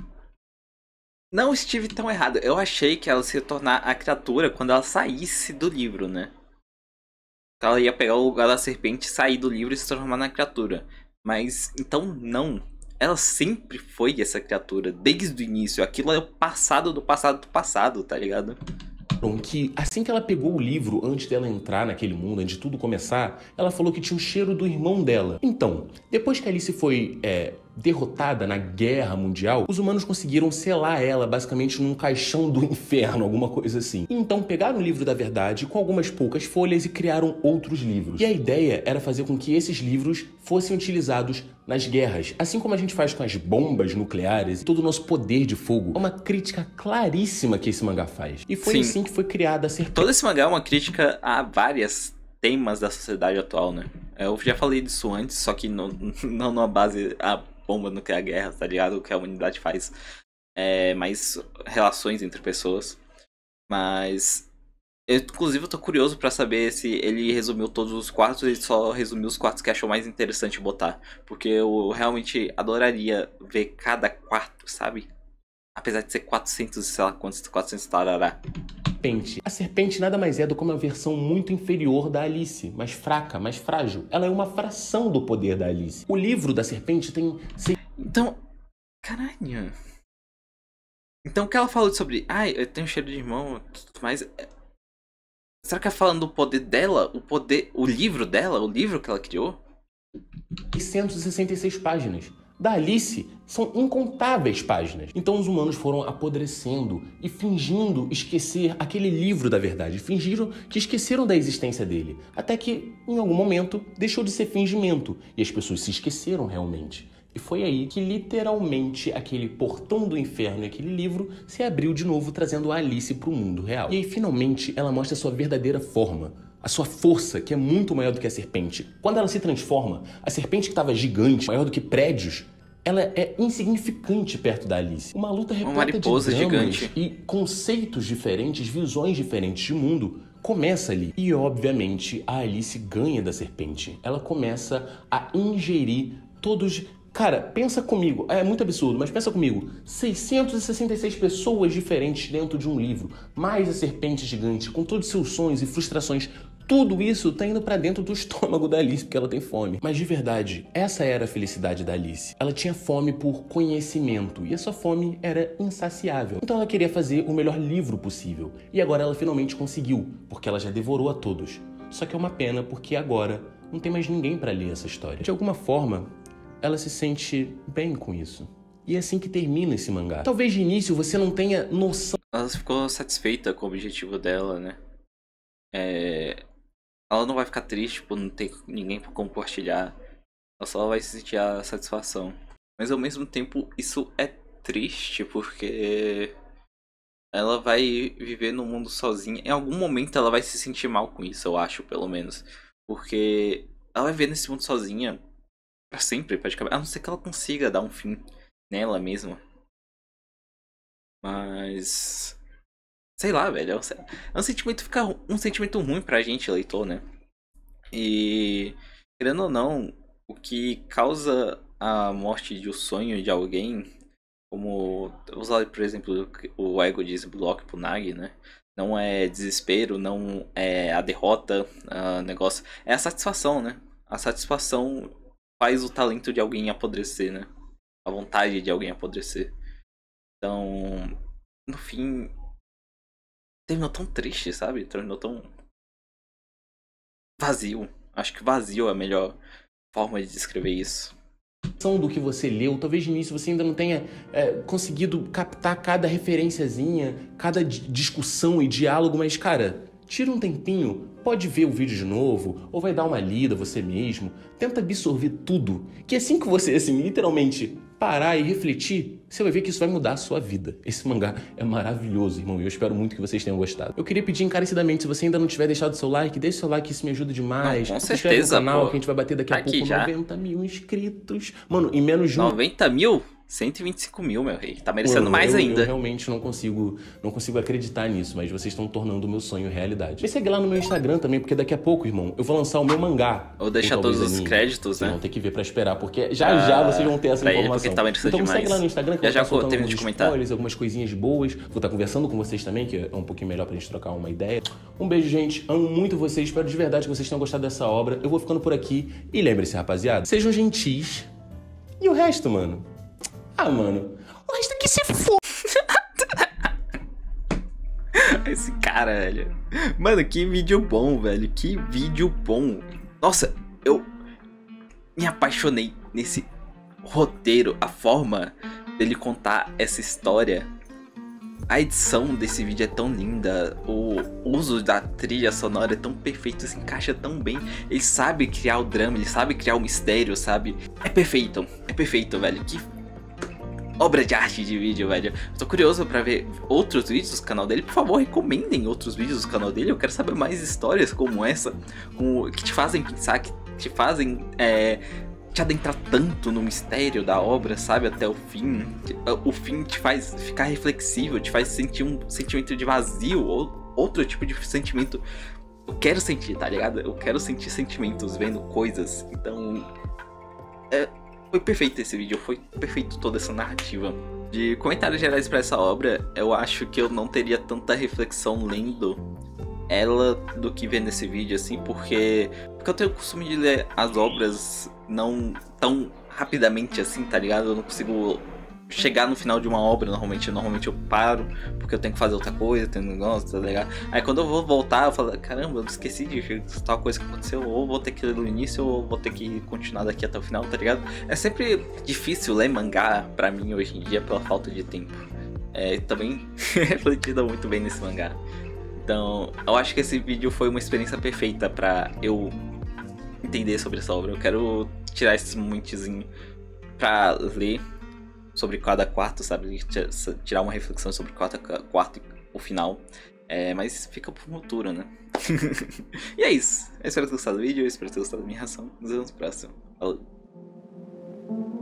Não estive tão errado. Eu achei que ela se ia tornar a criatura quando ela saísse do livro, né? Ela ia pegar o lugar da serpente, sair do livro e se transformar na criatura. Mas, então não. Ela sempre foi essa criatura, desde o início. Aquilo é o passado do passado do passado, tá ligado? Que assim que ela pegou o livro, antes dela entrar naquele mundo, antes de tudo começar, ela falou que tinha o cheiro do irmão dela. Então, depois que a Alice foi derrotada na Guerra Mundial, os humanos conseguiram selar ela basicamente num caixão do inferno, alguma coisa assim. Então pegaram o livro da verdade com algumas poucas folhas e criaram outros livros. E a ideia era fazer com que esses livros fossem utilizados nas guerras. Assim como a gente faz com as bombas nucleares e todo o nosso poder de fogo. É uma crítica claríssima que esse mangá faz. E foi assim que foi criada a serpente. Todo esse mangá é uma crítica a várias temas da sociedade atual, né? Eu já falei disso antes, só que não numa base a bomba nuclear, guerra, tá ligado? O que a humanidade faz. Mais relações entre pessoas. Mas eu, inclusive, eu tô curioso pra saber se ele resumiu todos os quartos ou ele só resumiu os quartos que achou mais interessante botar. Porque eu realmente adoraria ver cada quarto, sabe? Apesar de ser 400, sei lá quantos, 400 tarará. A serpente nada mais é do que uma versão muito inferior da Alice, mais fraca, mais frágil. Ela é uma fração do poder da Alice. O livro da serpente tem... Então, caralho. Então o que ela falou sobre... eu tenho cheiro de irmão, mas... Será que ela falando do poder dela? O livro dela? O livro que ela criou? 166 páginas. Da Alice, são incontáveis páginas. Então os humanos foram apodrecendo e fingindo esquecer aquele livro da verdade. Fingiram que esqueceram da existência dele. Até que, em algum momento, deixou de ser fingimento. E as pessoas se esqueceram realmente. E foi aí que, literalmente, aquele portão do inferno e aquele livro se abriu de novo, trazendo a Alice para o mundo real. E aí, finalmente, ela mostra a sua verdadeira forma. A sua força, que é muito maior do que a serpente. Quando ela se transforma, a serpente que estava gigante, maior do que prédios, ela é insignificante perto da Alice. Uma luta repleta de dramas gigante e conceitos diferentes, visões diferentes de mundo começa ali. E, obviamente, a Alice ganha da serpente. Ela começa a ingerir todos... Cara, pensa comigo, é muito absurdo, mas pensa comigo, 666 pessoas diferentes dentro de um livro, mais a serpente gigante, com todos os seus sonhos e frustrações, tudo isso tá indo pra dentro do estômago da Alice, porque ela tem fome. Mas de verdade, essa era a felicidade da Alice. Ela tinha fome por conhecimento, e essa fome era insaciável. Então ela queria fazer o melhor livro possível, e agora ela finalmente conseguiu, porque ela já devorou a todos. Só que é uma pena, porque agora não tem mais ninguém pra ler essa história. De alguma forma... ela se sente bem com isso. E é assim que termina esse mangá. Talvez de início você não tenha noção. Ela ficou satisfeita com o objetivo dela, né? Ela não vai ficar triste por não ter ninguém pra compartilhar. Ela só vai sentir a satisfação. Mas ao mesmo tempo isso é triste porque ela vai viver no mundo sozinha. Em algum momento ela vai se sentir mal com isso, eu acho, pelo menos. Porque ela vai viver nesse mundo sozinha pra sempre, praticamente. A não ser que ela consiga dar um fim nela mesma. Mas... sei lá, velho. É um sentimento, fica um sentimento ruim pra gente, leitor, né? E... querendo ou não, o que causa a morte de um sonho de alguém... como usar, por exemplo, o Ego diz bloco pro Nagi, né? Não é desespero, não é a derrota, negócio. É a satisfação, né? A satisfação faz o talento de alguém apodrecer, né? A vontade de alguém apodrecer. Então, no fim, terminou tão triste, sabe? Terminou tão vazio. Acho que vazio é a melhor forma de descrever isso. Do que você leu, talvez de início você ainda não tenha conseguido captar cada referenciazinha, cada discussão e diálogo, mas cara, tira um tempinho, pode ver o vídeo de novo, ou vai dar uma lida você mesmo, tenta absorver tudo, que assim que você, assim, literalmente parar e refletir, você vai ver que isso vai mudar a sua vida. Esse mangá é maravilhoso, irmão, e eu espero muito que vocês tenham gostado. Eu queria pedir encarecidamente, se você ainda não tiver deixado seu like, deixe seu like, isso me ajuda demais. Não, com se inscreve certeza, no canal, pô. que a gente vai bater daqui a Aqui pouco já. 90 mil inscritos. Mano, em menos de 90 mil? 125 mil, meu rei. Tá merecendo Mano, mais ainda. Eu realmente não consigo acreditar nisso, mas vocês estão tornando o meu sonho realidade. Me segue lá no meu Instagram também, porque daqui a pouco, irmão, eu vou lançar o meu mangá. Vou deixar todos os créditos, Vocês né? vão ter que ver pra esperar, porque já vocês vão ter essa informação. Porque tá merecendo então me segue demais. lá no Instagram, que Já eu vou estar termino soltando de alguns comentar. spoilers, algumas coisinhas boas. Vou estar conversando com vocês também, que é um pouquinho melhor pra gente trocar uma ideia. Um beijo, gente. Amo muito vocês. Espero de verdade que vocês tenham gostado dessa obra. Eu vou ficando por aqui. E lembre-se, rapaziada, sejam gentis. E o resto, mano? Mano, o resto aqui se for. Esse cara, velho. Mano, que vídeo bom, velho. Que vídeo bom. Nossa, eu me apaixonei nesse roteiro. A forma dele contar essa história. A edição desse vídeo é tão linda. O uso da trilha sonora é tão perfeito. Se encaixa tão bem. Ele sabe criar o drama. Ele sabe criar o mistério, sabe? É perfeito. É perfeito, velho. Que obra de arte de vídeo, velho. Eu tô curioso pra ver outros vídeos do canal dele. Por favor, recomendem outros vídeos do canal dele. Eu quero saber mais histórias como essa, que te fazem pensar, que te fazem te adentrar tanto no mistério da obra, sabe? Até o fim. O fim te faz ficar reflexivo, te faz sentir um sentimento de vazio, ou outro tipo de sentimento. Eu quero sentir, tá ligado? Eu quero sentir sentimentos vendo coisas. Então, foi perfeito esse vídeo, foi perfeito toda essa narrativa. De comentários gerais pra essa obra, eu acho que eu não teria tanta reflexão lendo ela do que vendo esse vídeo, assim, porque eu tenho o costume de ler as obras não tão rapidamente assim, tá ligado? Eu não consigo chegar no final de uma obra, normalmente eu paro, porque eu tenho que fazer outra coisa, tem um negócio, tá ligado? Aí quando eu vou voltar, eu falo, caramba, eu esqueci de tal coisa que aconteceu, ou vou ter que ler do início, ou vou ter que continuar daqui até o final, tá ligado? É sempre difícil ler mangá pra mim hoje em dia pela falta de tempo. Também refletido muito bem nesse mangá. Então, eu acho que esse vídeo foi uma experiência perfeita pra eu entender sobre essa obra. Eu quero tirar esse momentozinho pra ler sobre cada quarto, sabe? Tirar uma reflexão sobre cada quarto e o final. Mas fica pro futuro, né? E é isso. Eu espero ter gostado do vídeo, eu espero ter gostado da minha reação. Nos vemos no próximo. Falou!